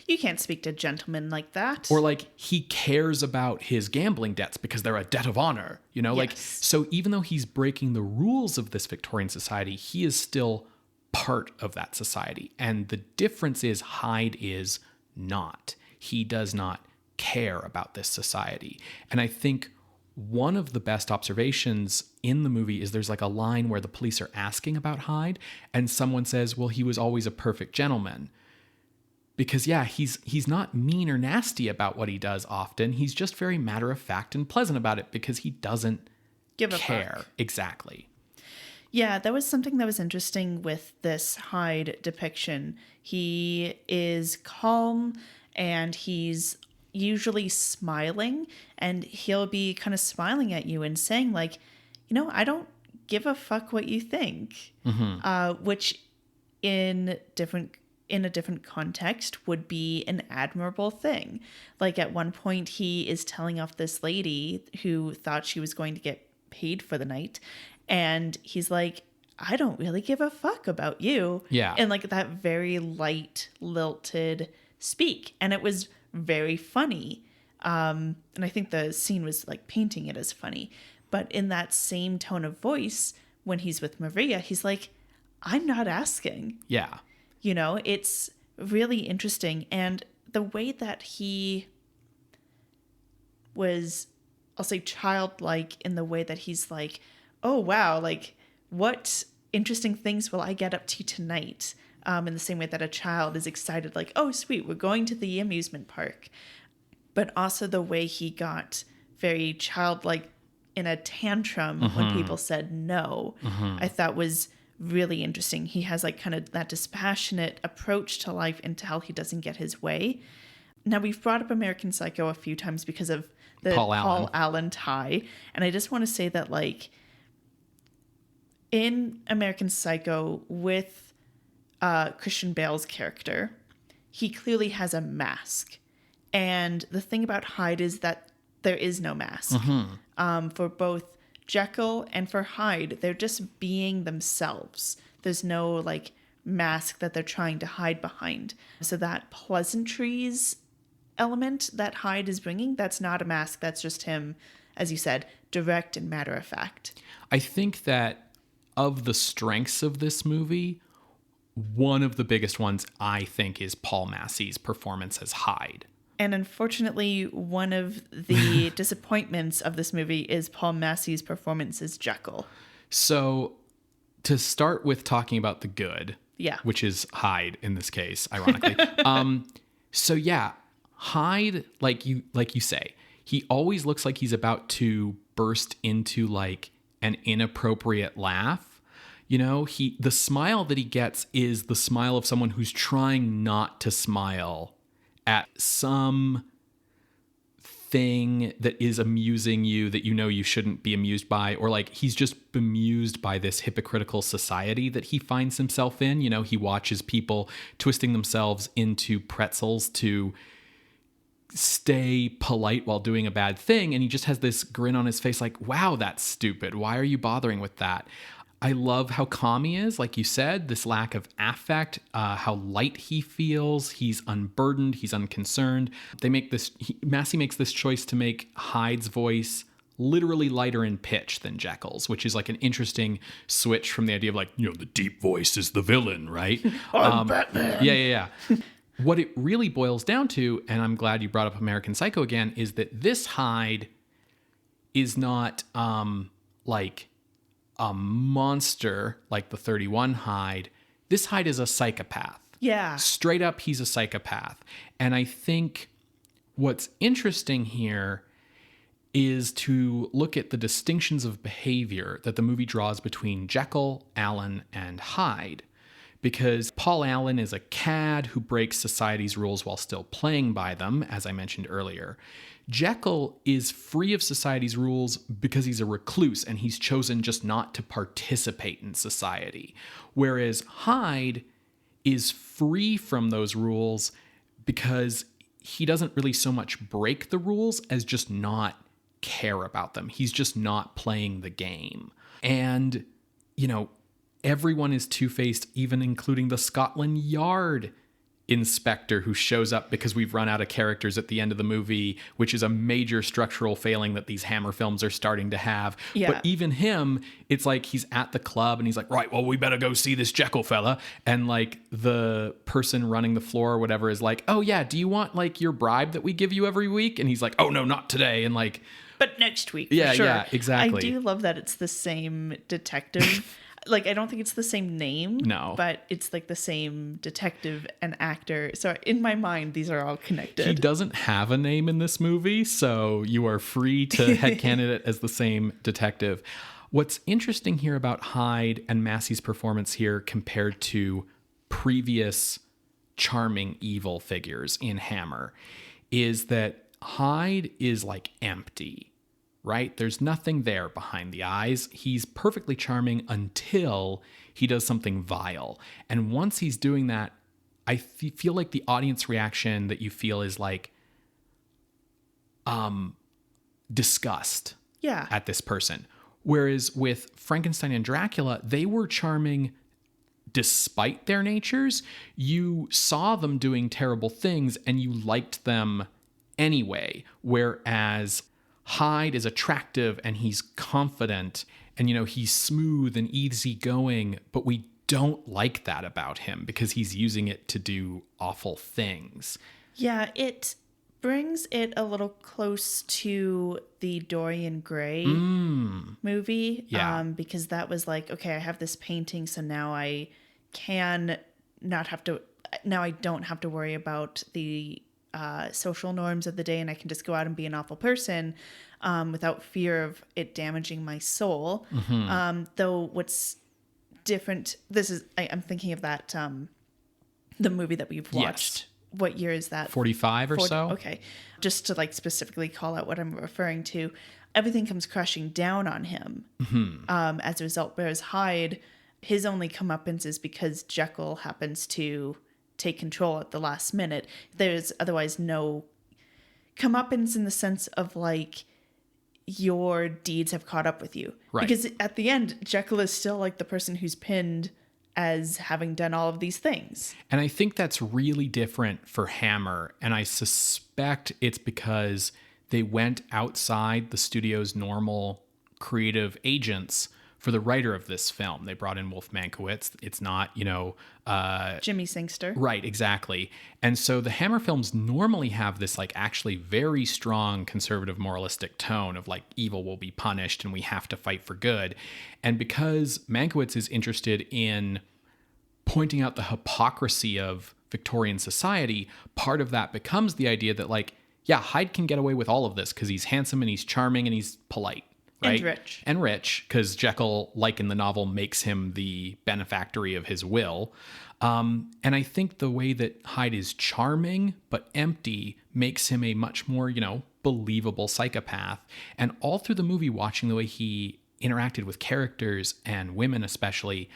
You can't speak to gentlemen like that. Or like he cares about his gambling debts because they're a debt of honor, Yes. Like, so even though he's breaking the rules of this Victorian society, he is still part of that society. And the difference is Hyde is not. He does not care about this society. And I think one of the best observations in the movie is there's like a line where the police are asking about Hyde and someone says, well, he was always a perfect gentleman. Because, yeah, he's not mean or nasty about what he does often. He's just very matter-of-fact and pleasant about it because he doesn't give a care. fuck. Exactly. Yeah, that was something that was interesting with this Hyde depiction. He is calm and he's usually smiling, and he'll be kind of smiling at you and saying like, I don't give a fuck what you think, which in a different context would be an admirable thing. Like at one point he is telling off this lady who thought she was going to get paid for the night. And he's like, I don't really give a fuck about you. Yeah. And like that very light, lilted speak. And it was very funny. And I think the scene was like painting it as funny. But in that same tone of voice, when he's with Maria, he's like, I'm not asking. Yeah. It's really interesting. And the way that he was, I'll say childlike in the way that he's like, oh, wow, like what interesting things will I get up to tonight? In the same way that a child is excited, like, oh, sweet, we're going to the amusement park. But also the way he got very childlike in a tantrum when people said no, I thought was really interesting. He has like kind of that dispassionate approach to life until he doesn't get his way. Now, we've brought up American Psycho a few times because of the Paul Allen tie. And I just want to say that like in American Psycho with Christian Bale's character, he clearly has a mask. And the thing about Hyde is that there is no mask. For both Jekyll and for Hyde, they're just being themselves. There's no like mask that they're trying to hide behind. So that pleasantries element that Hyde is bringing, that's not a mask. That's just him, as you said, direct and matter of fact. I think that of the strengths of this movie, one of the biggest ones I think is Paul Massie's performance as Hyde. And unfortunately, one of the disappointments of this movie is Paul Massie's performance as Jekyll. So to start with talking about the good, which is Hyde in this case, ironically. So yeah, Hyde, like you say, he always looks like he's about to burst into like an inappropriate laugh. The smile that he gets is the smile of someone who's trying not to smile at some thing that is amusing you that you know you shouldn't be amused by, or like he's just bemused by this hypocritical society that he finds himself in. You know, he watches people twisting themselves into pretzels to stay polite while doing a bad thing, and he just has this grin on his face like, wow, that's stupid. Why are you bothering with that? I love how calm he is, like you said, this lack of affect, how light he feels. He's unburdened, he's unconcerned. Massie makes this choice to make Hyde's voice literally lighter in pitch than Jekylls, which is like an interesting switch from the idea of like, you know, the deep voice is the villain, right? I'm Batman. Yeah. What it really boils down to, and I'm glad you brought up American Psycho again, is that this Hyde is not like a monster like the 31 Hyde. This Hyde is a psychopath. Yeah. Straight up, he's a psychopath. And I think what's interesting here is to look at the distinctions of behavior that the movie draws between Jekyll, Allen, and Hyde. Because Paul Allen is a cad who breaks society's rules while still playing by them, as I mentioned earlier. Jekyll is free of society's rules because he's a recluse and he's chosen just not to participate in society. Whereas Hyde is free from those rules because he doesn't really so much break the rules as just not care about them. He's just not playing the game. And, you know, everyone is two-faced, even including the Scotland Yard inspector who shows up because we've run out of characters at the end of the movie, which is a major structural failing that these Hammer films are starting to have. Yeah. But even him, it's like he's at the club and he's like, right, well, we better go see this Jekyll fella. And like the person running the floor or whatever is like, oh yeah, do you want like your bribe that we give you every week? And he's like, oh no, not today. And like, but next week. Yeah, for sure. yeah, exactly. I do love that it's the same detective. Like, I don't think it's the same name. No. But it's like the same detective and actor. So in my mind, these are all connected. He doesn't have a name in this movie, so you are free to headcanon it as the same detective. What's interesting here about Hyde and Massie's performance here compared to previous charming evil figures in Hammer is that Hyde is like empty. Right? There's nothing there behind the eyes. He's perfectly charming until he does something vile. And once he's doing that, I feel like the audience reaction that you feel is like disgust at this person. Whereas with Frankenstein and Dracula, they were charming despite their natures. You saw them doing terrible things and you liked them anyway. Whereas Hyde is attractive and he's confident and, you know, he's smooth and easygoing, but we don't like that about him because he's using it to do awful things. Yeah, it brings it a little close to the Dorian Gray movie. Yeah. Because that was like, okay, I have this painting, so now I don't have to worry about the social norms of the day, and I can just go out and be an awful person without fear of it damaging my soul. Mm-hmm. Though what's different, I'm thinking of that the movie that we've watched. Yes. What year is that? 45 or 40, so. Okay, just to like specifically call out what I'm referring to, everything comes crashing down on him as a result. Whereas Hyde, his only comeuppance is because Jekyll happens to take control at the last minute. There's otherwise no comeuppance in the sense of like your deeds have caught up with you. Right. Because at the end, Jekyll is still like the person who's pinned as having done all of these things. And I think that's really different for Hammer. And I suspect it's because they went outside the studio's normal creative agents for the writer of this film. They brought in Wolf Mankiewicz. It's not, Jimmy Sangster. Right, exactly. And so the Hammer films normally have this like actually very strong conservative moralistic tone of like evil will be punished and we have to fight for good. And because Mankiewicz is interested in pointing out the hypocrisy of Victorian society, part of that becomes the idea that like, yeah, Hyde can get away with all of this because he's handsome and he's charming and he's polite. Right? And rich, because Jekyll, like in the novel, makes him the benefactory of his will. And I think the way that Hyde is charming but empty makes him a much more, unbelievable psychopath. And all through the movie, watching the way he interacted with characters and women especially,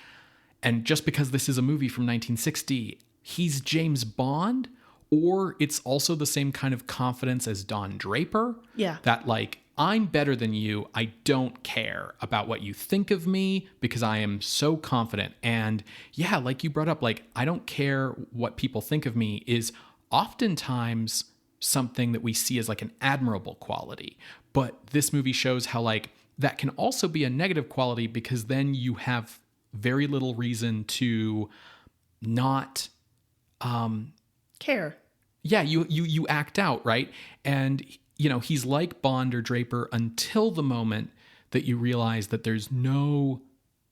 and just because this is a movie from 1960, he's James Bond, or it's also the same kind of confidence as Don Draper. Yeah. That like, I'm better than you. I don't care about what you think of me because I am so confident. And yeah, like you brought up, like, I don't care what people think of me is oftentimes something that we see as like an admirable quality. But this movie shows how like that can also be a negative quality, because then you have very little reason to not care. Yeah, you act out, right? And you know, he's like Bond or Draper until the moment that you realize that there's no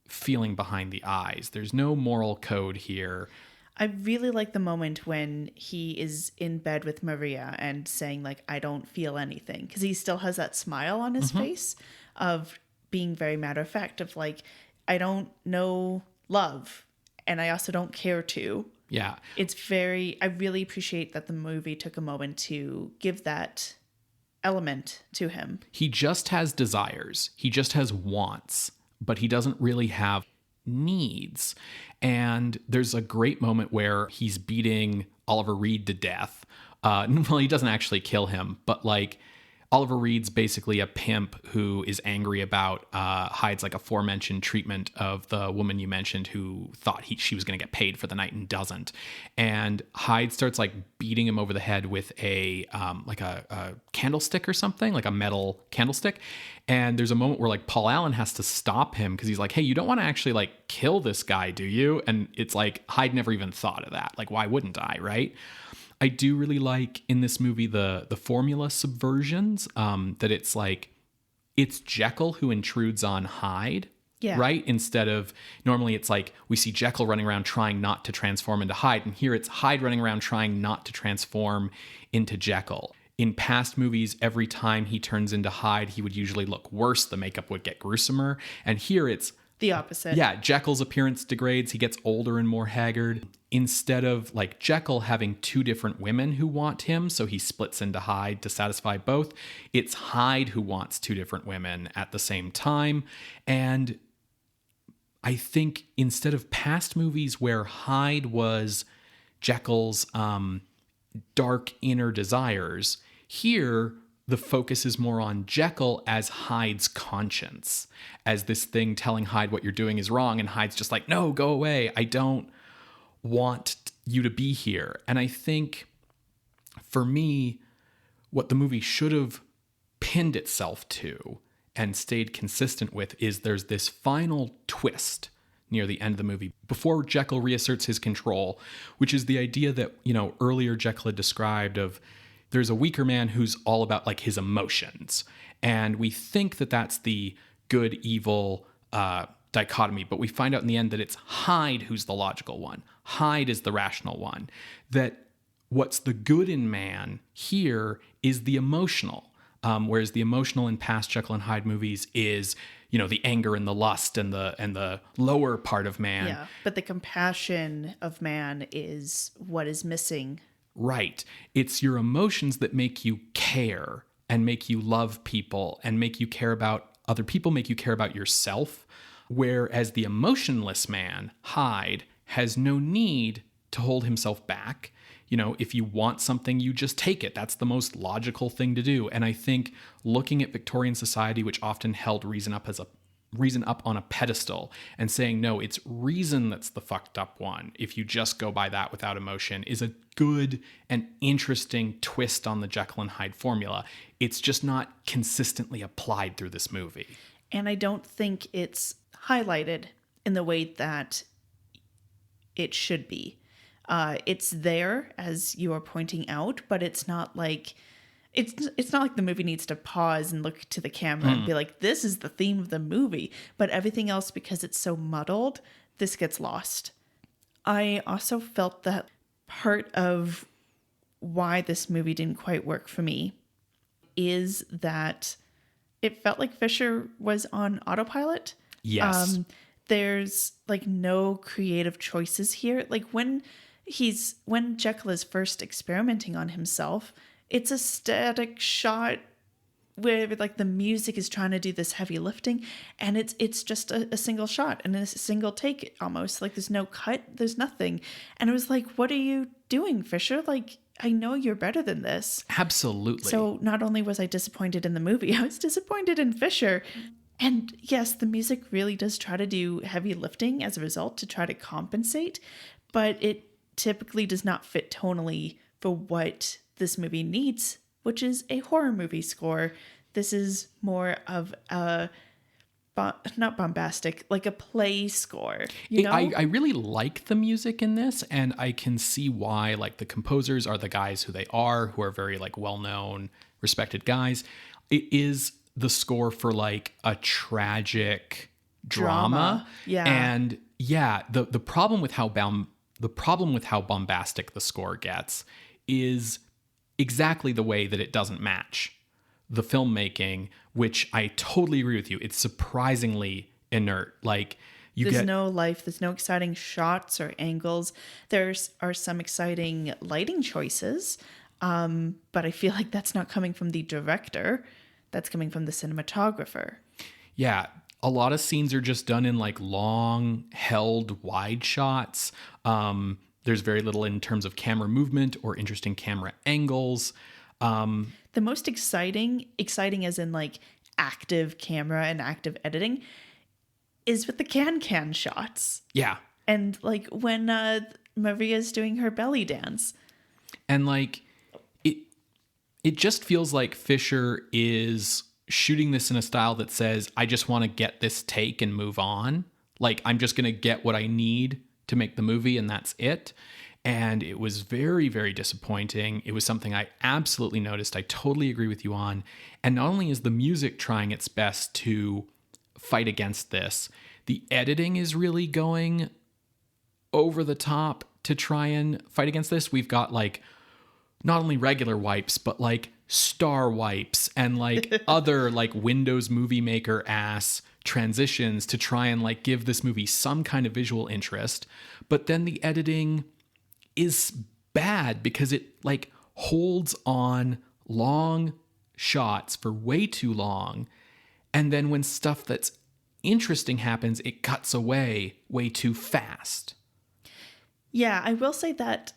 feeling behind the eyes. There's no moral code here. I really like the moment when he is in bed with Maria and saying like, I don't feel anything, because he still has that smile on his face of being very matter of fact, of like, I don't know love and I also don't care to. Yeah. I really appreciate that the movie took a moment to give that element to him. He just has desires. He just has wants, but he doesn't really have needs. And there's a great moment where he's beating Oliver Reed to death. Well, he doesn't actually kill him, but like Oliver Reed's basically a pimp who is angry about Hyde's like aforementioned treatment of the woman you mentioned who thought she was going to get paid for the night and doesn't. And Hyde starts like beating him over the head with a candlestick or something, like a metal candlestick. And there's a moment where like Paul Allen has to stop him because he's like, hey, you don't want to actually like kill this guy, do you? And it's like Hyde never even thought of that. Like, why wouldn't I, right? I do really like in this movie the formula subversions, that it's like it's Jekyll who intrudes on Hyde, right? Instead of normally it's like we see Jekyll running around trying not to transform into Hyde, and here it's Hyde running around trying not to transform into Jekyll. In past movies, every time he turns into Hyde, he would usually look worse. The makeup would get gruesomer, and here it's the opposite. Yeah, Jekyll's appearance degrades. He gets older and more haggard. Instead of like Jekyll having two different women who want him, so he splits into Hyde to satisfy both, it's Hyde who wants two different women at the same time. And I think instead of past movies where Hyde was Jekyll's dark inner desires, here the focus is more on Jekyll as Hyde's conscience, as this thing telling Hyde what you're doing is wrong. And Hyde's just like, no, go away. I don't want you to be here. And I think for me, what the movie should have pinned itself to and stayed consistent with is there's this final twist near the end of the movie before Jekyll reasserts his control, which is the idea that, you know, earlier Jekyll had described of there's a weaker man who's all about like his emotions. And we think that that's the good, evil dichotomy, but we find out in the end that it's Hyde who's the logical one. Hyde is the rational one. That what's the good in man here is the emotional. Whereas the emotional in past Jekyll and Hyde movies is, you know, the anger and the lust and the lower part of man. Yeah, but the compassion of man is what is missing. Right. It's your emotions that make you care and make you love people and make you care about other people, make you care about yourself. Whereas the emotionless man, Hyde, has no need to hold himself back. You know, if you want something, you just take it. That's the most logical thing to do. And I think looking at Victorian society, which often held reason up on a pedestal and saying, no, it's reason that's the fucked up one, if you just go by that without emotion, is a good and interesting twist on the Jekyll and Hyde formula. It's just not consistently applied through this movie. And I don't think it's highlighted in the way that it should be. It's there, as you are pointing out, but it's not like it's not like the movie needs to pause and look to the camera and be like, this is the theme of the movie. But everything else, because it's so muddled, this gets lost. I also felt that part of why this movie didn't quite work for me is that it felt like Fisher was on autopilot. Yes. There's like no creative choices here. Like when Jekyll is first experimenting on himself, it's a static shot where like the music is trying to do this heavy lifting, and it's just a single shot and a single take, almost like there's no cut, there's nothing. And it was like, what are you doing, Fisher? Like, I know you're better than this. Absolutely. So not only was I disappointed in the movie, I was disappointed in Fisher. And yes, the music really does try to do heavy lifting as a result to try to compensate, but it typically does not fit tonally for what this movie needs, which is a horror movie score. This is more of a, not bombastic, like a play score. You know? I really like the music in this, and I can see why, like, the composers are the guys who they are, who are very, like, well-known, respected guys. It is the score for, like, a tragic drama. Yeah. And yeah, the problem with how bombastic the score gets is exactly the way that it doesn't match the filmmaking, which I totally agree with you. It's surprisingly inert. Like, there's no life, there's no exciting shots or angles. There are some exciting lighting choices, but I feel like that's not coming from the director. That's coming from the cinematographer. Yeah, a lot of scenes are just done in like long held wide shots. There's very little in terms of camera movement or interesting camera angles. The most exciting as in like active camera and active editing, is with the can shots. Yeah. And like when Maria's doing her belly dance. And like it just feels like Fisher is shooting this in a style that says, I just want to get this take and move on. Like, I'm just going to get what I need to make the movie, and that's it. And it was very, very disappointing. It was something I absolutely noticed. I totally agree with you on. And not only is the music trying its best to fight against this, the editing is really going over the top to try and fight against this. We've got like not only regular wipes, but like star wipes and like other like Windows Movie Maker ass transitions to try and like give this movie some kind of visual interest. But then the editing is bad because it like holds on long shots for way too long. And then when stuff that's interesting happens, it cuts away way too fast. Yeah, I will say that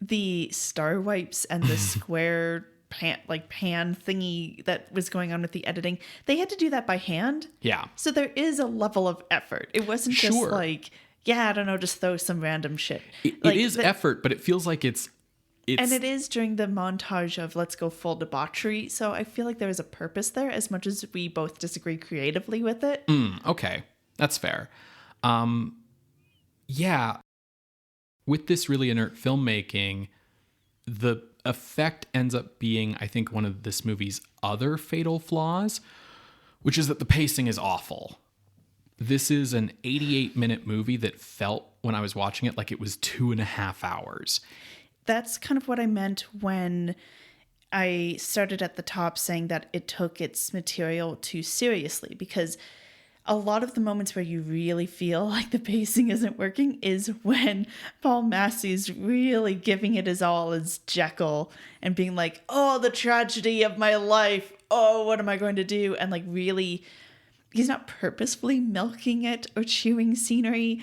the star wipes and the square pan thingy that was going on with the editing, they had to do that by hand. Yeah. So there is a level of effort. It wasn't just like, yeah, I don't know, just throw some random shit. It is effort, but it feels like it's and it is during the montage of let's go full debauchery. So I feel like there is a purpose there, as much as we both disagree creatively with it. Okay, that's fair. Yeah. With this really inert filmmaking, the effect ends up being, I think, one of this movie's other fatal flaws, which is that the pacing is awful. This is an 88-minute movie that felt, when I was watching it, like it was 2.5 hours. That's kind of what I meant when I started at the top saying that it took its material too seriously, because a lot of the moments where you really feel like the pacing isn't working is when Paul Massie's really giving it his all as Jekyll and being like, oh, the tragedy of my life. Oh, what am I going to do? And like really, he's not purposefully milking it or chewing scenery.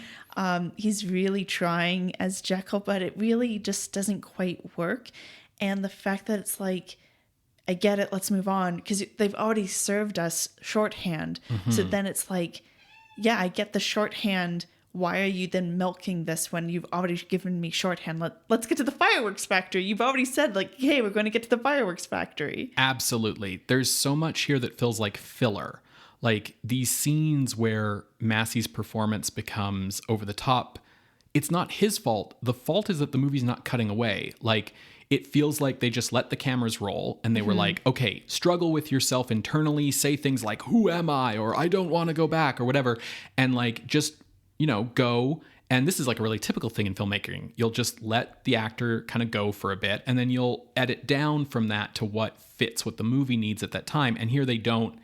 He's really trying as Jekyll, but it really just doesn't quite work. And the fact that it's like, I get it, let's move on, because they've already served us shorthand. Mm-hmm. So then it's like, yeah, I get the shorthand. Why are you then milking this when you've already given me shorthand? Let's get to the fireworks factory. You've already said like, hey, we're going to get to the fireworks factory. Absolutely. There's so much here that feels like filler. Like these scenes where Massie's performance becomes over the top, it's not his fault. The fault is that the movie's not cutting away. Like, it feels like they just let the cameras roll and they were like, okay, struggle with yourself internally, say things like, who am I? Or I don't want to go back or whatever. And like, just, go. And this is like a really typical thing in filmmaking. You'll just let the actor kind of go for a bit and then you'll edit down from that to what fits what the movie needs at that time. And here they don't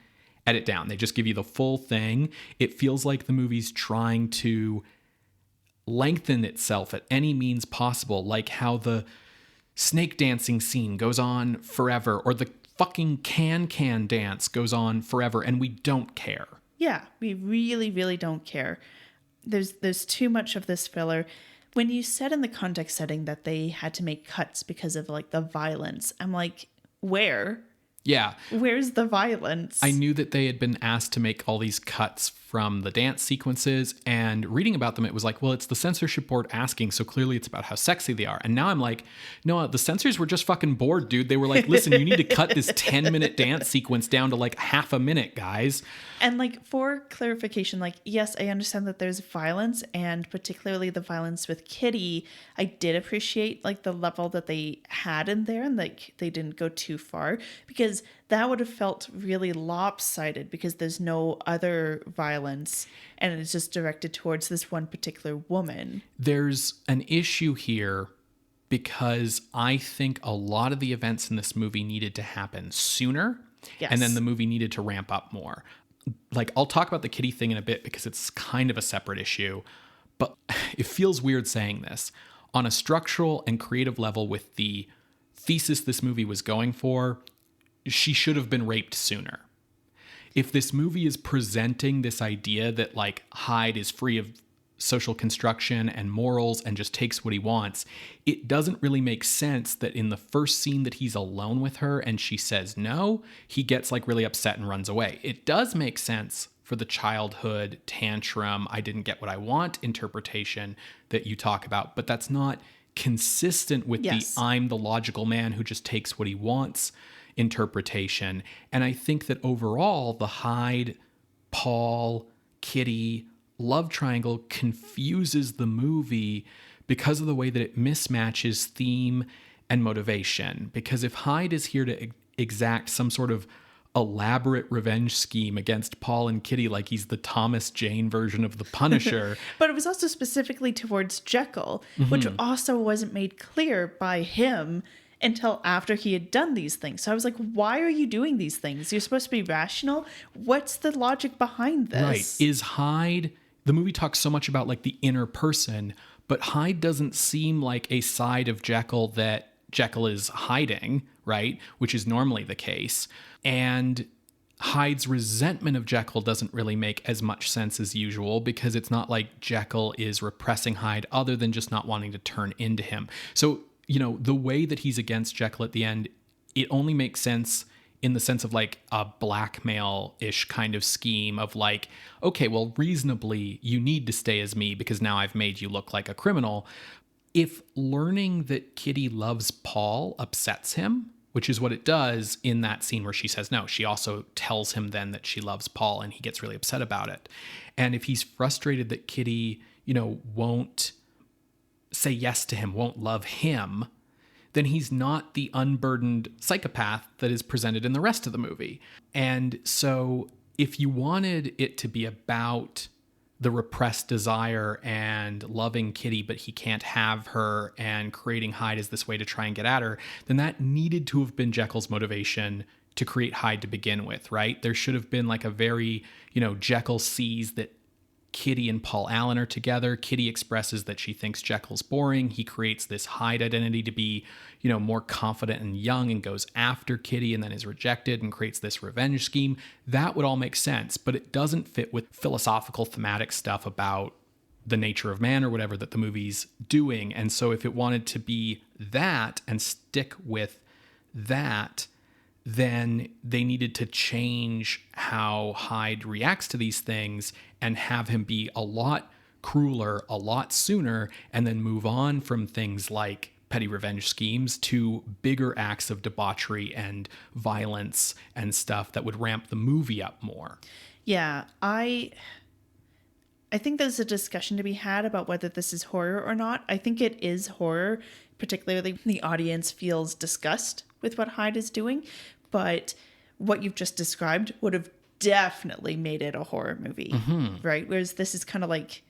edit down. They just give you the full thing. It feels like the movie's trying to lengthen itself at any means possible, like how the snake dancing scene goes on forever, or the fucking can dance goes on forever, and we don't care. Yeah, we really, really don't care. There's too much of this filler. When you said in the context setting that they had to make cuts because of like the violence, I'm like, where? Yeah. Where's the violence? I knew that they had been asked to make all these cuts from the dance sequences, and reading about them, it was like, well, it's the censorship board asking, so clearly it's about how sexy they are. And now I'm like, no, the censors were just fucking bored, dude. They were like, listen, you need to cut this 10-minute dance sequence down to like half a minute, guys. And like, for clarification, like, yes, I understand that there's violence, and particularly the violence with Kitty. I did appreciate like the level that they had in there, and like they didn't go too far, because that would have felt really lopsided because there's no other violence and it's just directed towards this one particular woman. There's an issue here because I think a lot of the events in this movie needed to happen sooner. Yes. And then the movie needed to ramp up more. Like, I'll talk about the Kitty thing in a bit because it's kind of a separate issue, but it feels weird saying this. On a structural and creative level, with the thesis this movie was going for, she should have been raped sooner. If this movie is presenting this idea that like Hyde is free of social construction and morals and just takes what he wants, it doesn't really make sense that in the first scene that he's alone with her and she says no, he gets like really upset and runs away. It does make sense for the childhood tantrum, I didn't get what I want interpretation that you talk about, but that's not consistent with the I'm the logical man who just takes what he wants interpretation. And I think that overall the Hyde, Paul, Kitty love triangle confuses the movie because of the way that it mismatches theme and motivation. Because if Hyde is here to exact some sort of elaborate revenge scheme against Paul and Kitty, like he's the Thomas Jane version of the Punisher. But it was also specifically towards Jekyll, which also wasn't made clear by him until after he had done these things. So I was like, why are you doing these things? You're supposed to be rational. What's the logic behind this? Right. Is Hyde, the movie talks so much about like the inner person, but Hyde doesn't seem like a side of Jekyll that Jekyll is hiding, right? Which is normally the case. And Hyde's resentment of Jekyll doesn't really make as much sense as usual, because it's not like Jekyll is repressing Hyde other than just not wanting to turn into him. So, you know, the way that he's against Jekyll at the end, it only makes sense in the sense of like a blackmail-ish kind of scheme of like, okay, well, reasonably, you need to stay as me because now I've made you look like a criminal. If learning that Kitty loves Paul upsets him, which is what it does in that scene where she says no, she also tells him then that she loves Paul and he gets really upset about it. And if he's frustrated that Kitty, you know, won't say yes to him, won't love him, then he's not the unburdened psychopath that is presented in the rest of the movie. And so if you wanted it to be about the repressed desire and loving Kitty, but he can't have her, and creating Hyde as this way to try and get at her, then that needed to have been Jekyll's motivation to create Hyde to begin with, right? There should have been like a very, you know, Jekyll sees that Kitty and Paul Allen are together. Kitty expresses that she thinks Jekyll's boring. He creates this Hyde identity to be, you know, more confident and young, and goes after Kitty and then is rejected and creates this revenge scheme. That would all make sense, but it doesn't fit with philosophical thematic stuff about the nature of man or whatever that the movie's doing. And so if it wanted to be that and stick with that, then they needed to change how Hyde reacts to these things and have him be a lot crueler a lot sooner, and then move on from things like petty revenge schemes to bigger acts of debauchery and violence and stuff that would ramp the movie up more. Yeah, I think there's a discussion to be had about whether this is horror or not. I think it is horror, particularly when the audience feels disgust with what Hyde is doing. But what you've just described would have definitely made it a horror movie, right? Whereas this is kind of like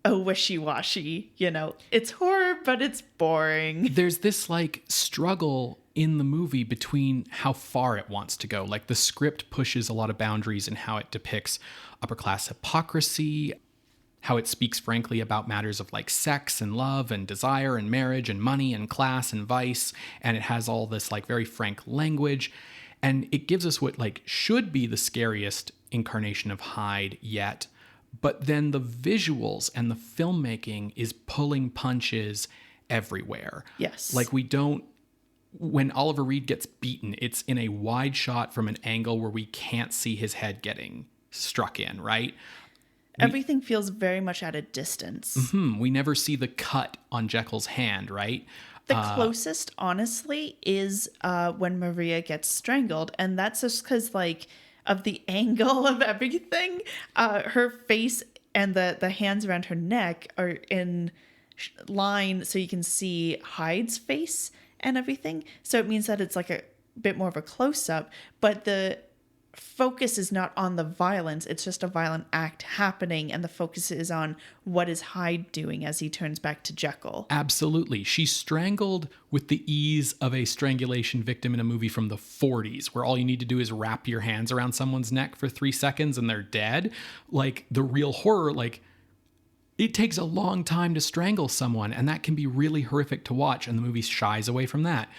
a wishy-washy, you know, it's horror, but it's boring. There's this like struggle in the movie between how far it wants to go. Like the script pushes a lot of boundaries in how it depicts upper class hypocrisy. how it speaks frankly about matters of like sex and love and desire and marriage and money and class and vice. And it has all this like very frank language. And it gives us what like should be the scariest incarnation of Hyde yet. But then the visuals and the filmmaking is pulling punches everywhere. Yes. Like when Oliver Reed gets beaten, it's in a wide shot from an angle where we can't see his head getting struck in, right? Everything feels very much at a distance. We never see the cut on Jekyll's hand, right? The closest, honestly, is when Maria gets strangled. And that's just because, like, of the angle of everything. Her face and the hands around her neck are in line so you can see Hyde's face and everything. So it means that it's like a bit more of a close-up. But the focus is not on the violence. It's just a violent act happening, and the focus is on what is Hyde doing as he turns back to Jekyll. Absolutely. She's strangled with the ease of a strangulation victim in a movie from the 40s, where all you need to do is wrap your hands around someone's neck for 3 seconds and they're dead. Like, the real horror, like, it takes a long time to strangle someone, and that can be really horrific to watch, and the movie shies away from that.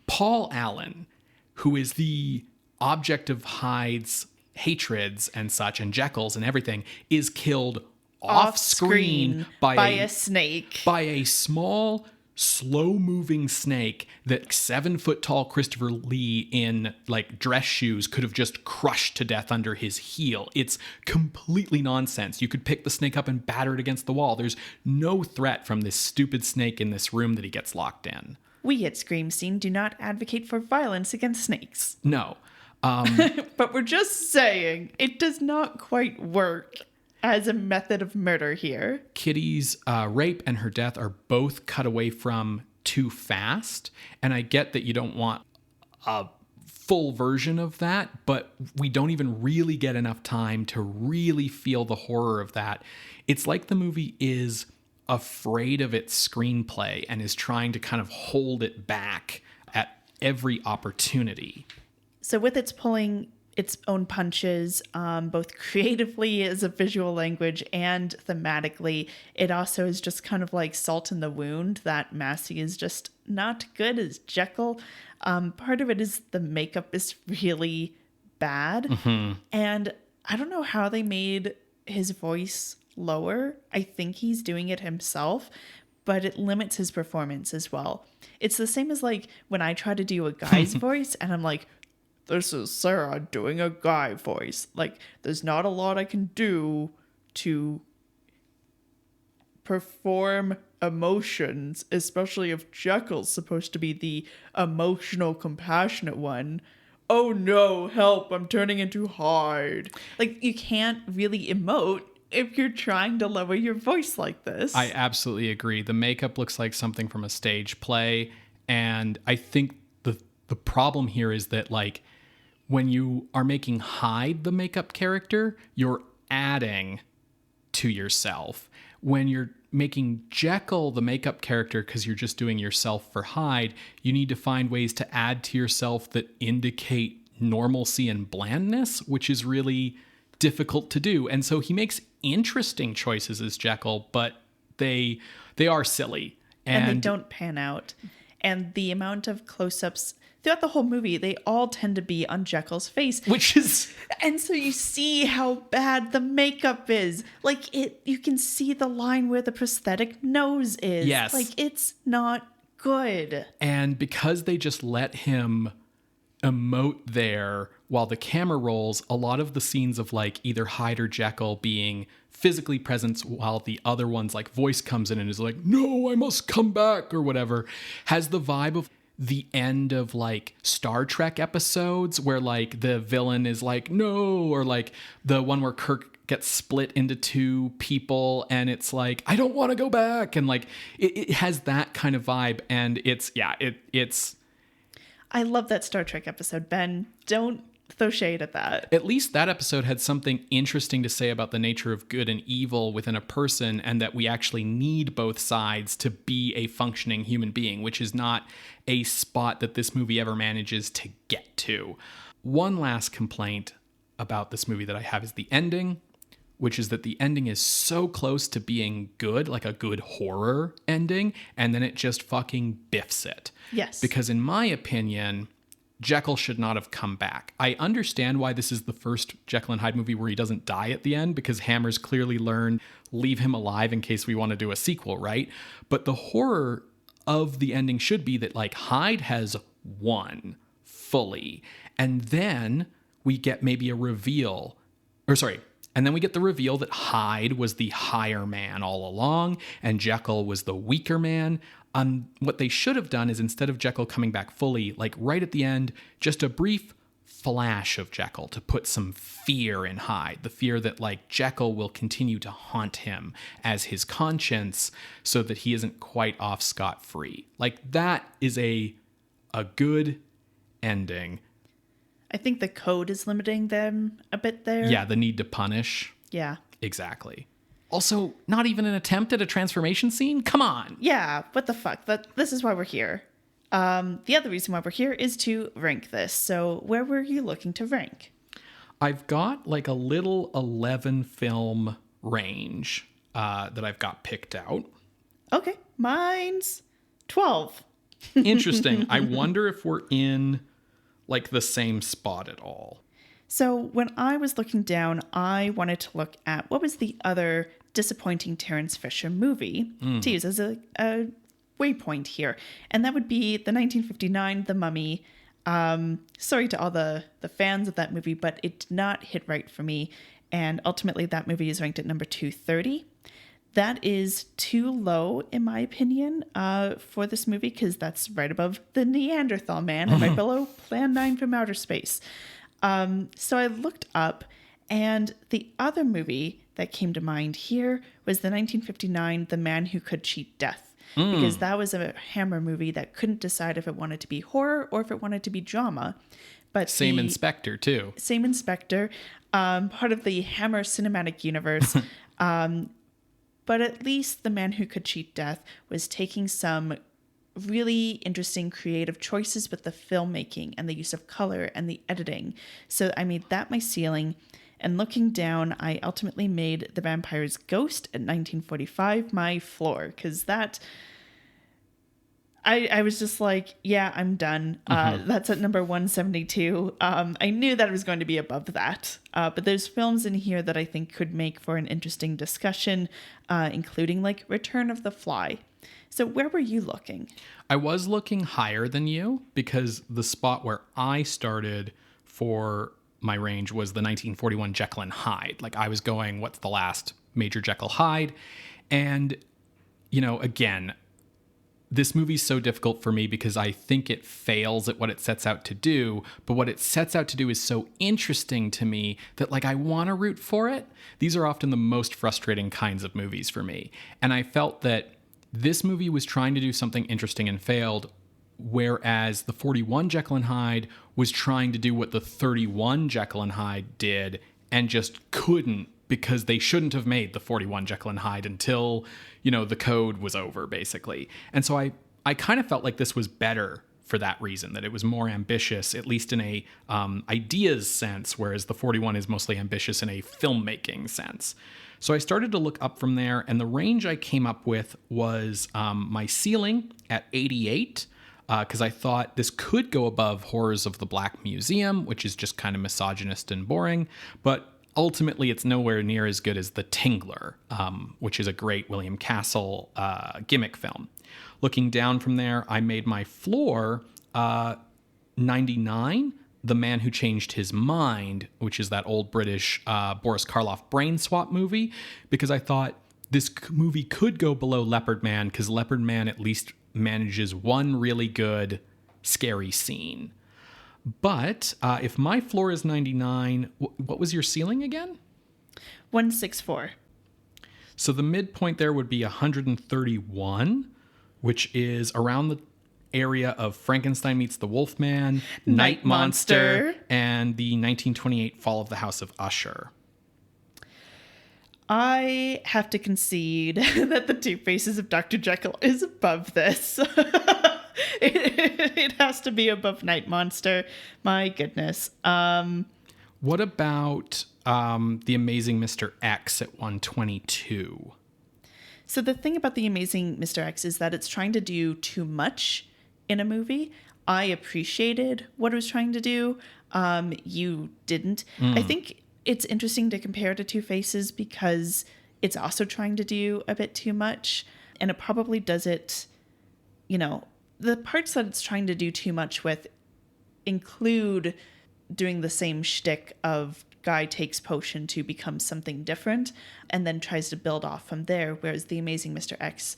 Paul Allen, who is the object of Hyde's hatreds and such, and Jekylls and everything, is killed off screen by a snake. By a small, slow-moving snake that 7-foot-tall Christopher Lee in like dress shoes could have just crushed to death under his heel. It's completely nonsense. You could pick the snake up and batter it against the wall. There's no threat from this stupid snake in this room that he gets locked in. We at Scream Scene do not advocate for violence against snakes. No. But we're just saying it does not quite work as a method of murder here. Kitty's rape and her death are both cut away from too fast. And I get that you don't want a full version of that, but we don't even really get enough time to really feel the horror of that. It's like the movie is afraid of its screenplay and is trying to kind of hold it back at every opportunity. So with its pulling its own punches, both creatively as a visual language and thematically, it also is just kind of like salt in the wound that Massie is just not good as Jekyll. Part of it is the makeup is really bad. And I don't know how they made his voice lower. I think he's doing it himself, but it limits his performance as well. It's the same as like when I try to do a guy's voice and I'm like, this is Sarah doing a guy voice. Like, there's not a lot I can do to perform emotions, especially if Jekyll's supposed to be the emotional, compassionate one. Oh no, help, I'm turning into Hyde. Like, you can't really emote if you're trying to lower your voice like this. I absolutely agree. The makeup looks like something from a stage play. And I think the problem here is that, like, when you are making Hyde the makeup character, you're adding to yourself. When you're making Jekyll the makeup character because you're just doing yourself for Hyde, you need to find ways to add to yourself that indicate normalcy and blandness, which is really difficult to do. And so he makes interesting choices as Jekyll, but they are silly. And they don't pan out. And the amount of close-ups throughout the whole movie, they all tend to be on Jekyll's face. Which is... And so you see how bad the makeup is. Like, you can see the line where the prosthetic nose is. Yes. Like, it's not good. And because they just let him emote there while the camera rolls, a lot of the scenes of, like, either Hyde or Jekyll being physically present while the other one's, like, voice comes in and is like, no, I must come back, or whatever, has the vibe of the end of like Star Trek episodes where like the villain is like, no, or like the one where Kirk gets split into 2 people and it's like, I don't want to go back. And like, it has that kind of vibe. And it's. I love that Star Trek episode, Ben. Don't throw shade at that. At least that episode had something interesting to say about the nature of good and evil within a person, and that we actually need both sides to be a functioning human being, which is not a spot that this movie ever manages to get to. One last complaint about this movie that I have is the ending. which is that the ending is so close to being good, like a good horror ending, and then it just fucking biffs it. Yes. Because in my opinion, Jekyll should not have come back. I understand why this is the first Jekyll and Hyde movie where he doesn't die at the end, because Hammer's clearly learned, leave him alive in case we want to do a sequel, right? But the horror of the ending should be that, like, Hyde has won fully, and then we get maybe a reveal, and then we get the reveal that Hyde was the higher man all along, and Jekyll was the weaker man. What they should have done is, instead of Jekyll coming back fully, like right at the end, just a brief flash of Jekyll to put some fear in Hyde, the fear that, like, Jekyll will continue to haunt him as his conscience so that he isn't quite off scot-free. Like, that is a good ending. I think the code is limiting them a bit there. Yeah, the need to punish. Yeah. Exactly. Also, not even an attempt at a transformation scene? Come on. Yeah, what the fuck? This is why we're here. The other reason why we're here is to rank this. So where were you looking to rank? I've got like a little 11 film range that I've got picked out. Okay, mine's 12. Interesting. I wonder if we're in like the same spot at all. So when I was looking down, I wanted to look at what was the other disappointing Terence Fisher movie to use as a waypoint here. And that would be the 1959 The Mummy. Sorry to all the fans of that movie, but it did not hit right for me. And ultimately that movie is ranked at number 230. That is too low, in my opinion, for this movie, because that's right above The Neanderthal Man and right below Plan 9 from Outer Space. So I looked up, and the other movie that came to mind here was the 1959 The Man Who Could Cheat Death, because that was a Hammer movie that couldn't decide if it wanted to be horror or if it wanted to be drama. But same inspector, too. Same inspector, part of the Hammer cinematic universe. But at least The Man Who Could Cheat Death was taking some really interesting creative choices with the filmmaking and the use of color and the editing. So I made that my ceiling. And looking down, I ultimately made The Vampire's Ghost at 1945 my floor, because that... I was just like, yeah, I'm done. That's at number 172. I knew that it was going to be above that. But there's films in here that I think could make for an interesting discussion, including like Return of the Fly. So where were you looking? I was looking higher than you, because the spot where I started for my range was the 1941 Jekyll and Hyde. Like, I was going, what's the last major Jekyll Hyde? And, you know, again, this movie's so difficult for me because I think it fails at what it sets out to do, but what it sets out to do is so interesting to me that, like, I want to root for it. These are often the most frustrating kinds of movies for me. And I felt that this movie was trying to do something interesting and failed, whereas the 41 Jekyll and Hyde was trying to do what the 31 Jekyll and Hyde did and just couldn't, because they shouldn't have made the 41 Jekyll and Hyde until, you know, the code was over, basically. And so I kind of felt like this was better for that reason, that it was more ambitious, at least in a ideas sense, whereas the 41 is mostly ambitious in a filmmaking sense. So I started to look up from there, and the range I came up with was my ceiling at 88, because I thought this could go above Horrors of the Black Museum, which is just kind of misogynist and boring, but ultimately it's nowhere near as good as The Tingler, which is a great William Castle gimmick film. Looking down from there, I made my floor 99, The Man Who Changed His Mind, which is that old British Boris Karloff brain swap movie, because I thought this movie could go below Leopard Man, because Leopard Man at least manages one really good scary scene. But if my floor is 99, what was your ceiling again? 164. So the midpoint there would be 131, which is around the area of Frankenstein Meets the Wolfman, Night Monster, and the 1928 Fall of the House of Usher. I have to concede that The Two Faces of Dr. Jekyll is above this. It has to be above Night Monster. My goodness. What about The Amazing Mr. X at 122. So the thing about The Amazing Mr. X is that it's trying to do too much in a movie. I appreciated what it was trying to do. You didn't. I think it's interesting to compare to Two Faces because it's also trying to do a bit too much. And it probably does it, the parts that it's trying to do too much with include doing the same shtick of guy takes potion to become something different and then tries to build off from there, whereas The Amazing Mr. X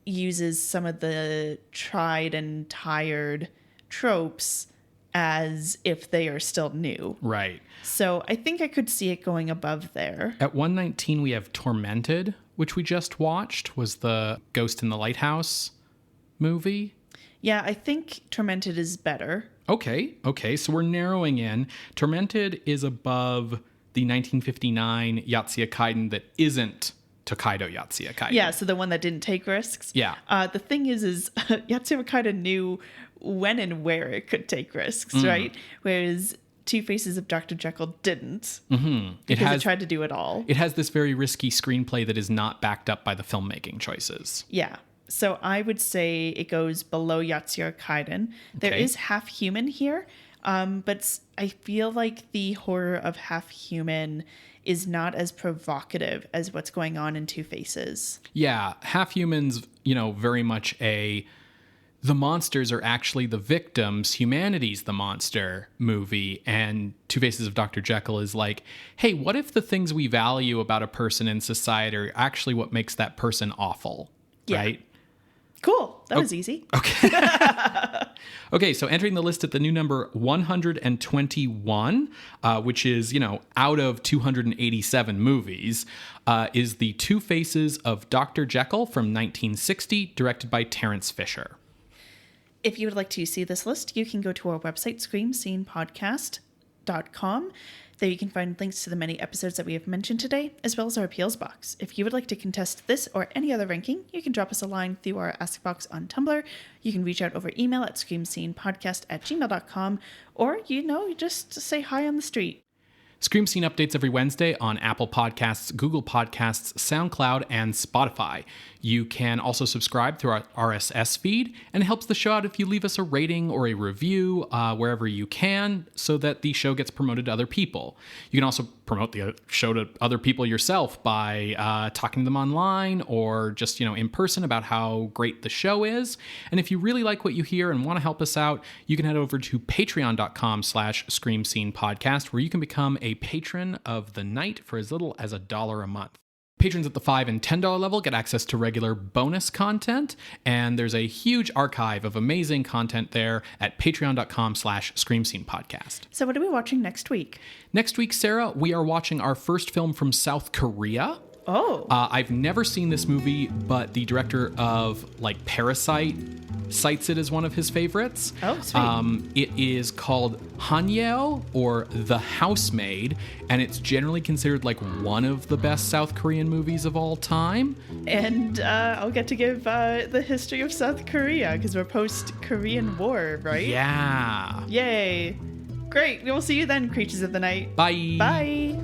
uses some of the tried and tired tropes as if they are still new. Right. So I think I could see it going above there. At 119, we have Tormented, which we just watched, was the Ghost in the Lighthouse movie. Yeah, I think Tormented is better. Okay. So we're narrowing in. Tormented is above the 1959 Yatsuya Kaiden that isn't Tokaido Yatsuya Kaiden. Yeah, so the one that didn't take risks. Yeah. The thing is Yatsuya Kaiden knew when and where it could take risks, right? Whereas Two Faces of Dr. Jekyll didn't. Because it tried to do it all. It has this very risky screenplay that is not backed up by the filmmaking choices. Yeah. So I would say it goes below Yatsuya Kaiden. There is Half Human here, but I feel like the horror of Half Human is not as provocative as what's going on in Two Faces. Yeah, Half Human's, very much the monsters are actually the victims, humanity's the monster movie, and Two Faces of Dr. Jekyll is like, hey, what if the things we value about a person in society are actually what makes that person awful, right? Cool. That was easy. Okay. Okay, so entering the list at the new number 121, which is, out of 287 movies, is The Two Faces of Dr. Jekyll from 1960, directed by Terence Fisher. If you would like to see this list, you can go to our website, screamscenepodcast.com. There you can find links to the many episodes that we have mentioned today, as well as our appeals box. If you would like to contest this or any other ranking, you can drop us a line through our Ask Box on Tumblr. You can reach out over email at screamscenepodcast@gmail.com, or, just say hi on the street. Scream Scene updates every Wednesday on Apple Podcasts, Google Podcasts, SoundCloud, and Spotify. You can also subscribe through our RSS feed, and it helps the show out if you leave us a rating or a review wherever you can so that the show gets promoted to other people. You can also promote the show to other people yourself by talking to them online or just, in person about how great the show is. And if you really like what you hear and want to help us out, you can head over to patreon.com/screamscenepodcast, where you can become a patron of the night for as little as $1 a month. Patrons at the $5 and $10 level get access to regular bonus content, and there's a huge archive of amazing content there at patreon.com/screamscenepodcast. So what are we watching next week? Next week, Sarah, we are watching our first film from South Korea. Oh. I've never seen this movie, but the director of Parasite cites it as one of his favorites. Oh, sweet. It is called Hanyeo, or The Housemaid, and it's generally considered one of the best South Korean movies of all time. And I'll get to give the history of South Korea, because we're post-Korean War, right? Yeah. Yay. Great. We will see you then, Creatures of the Night. Bye. Bye.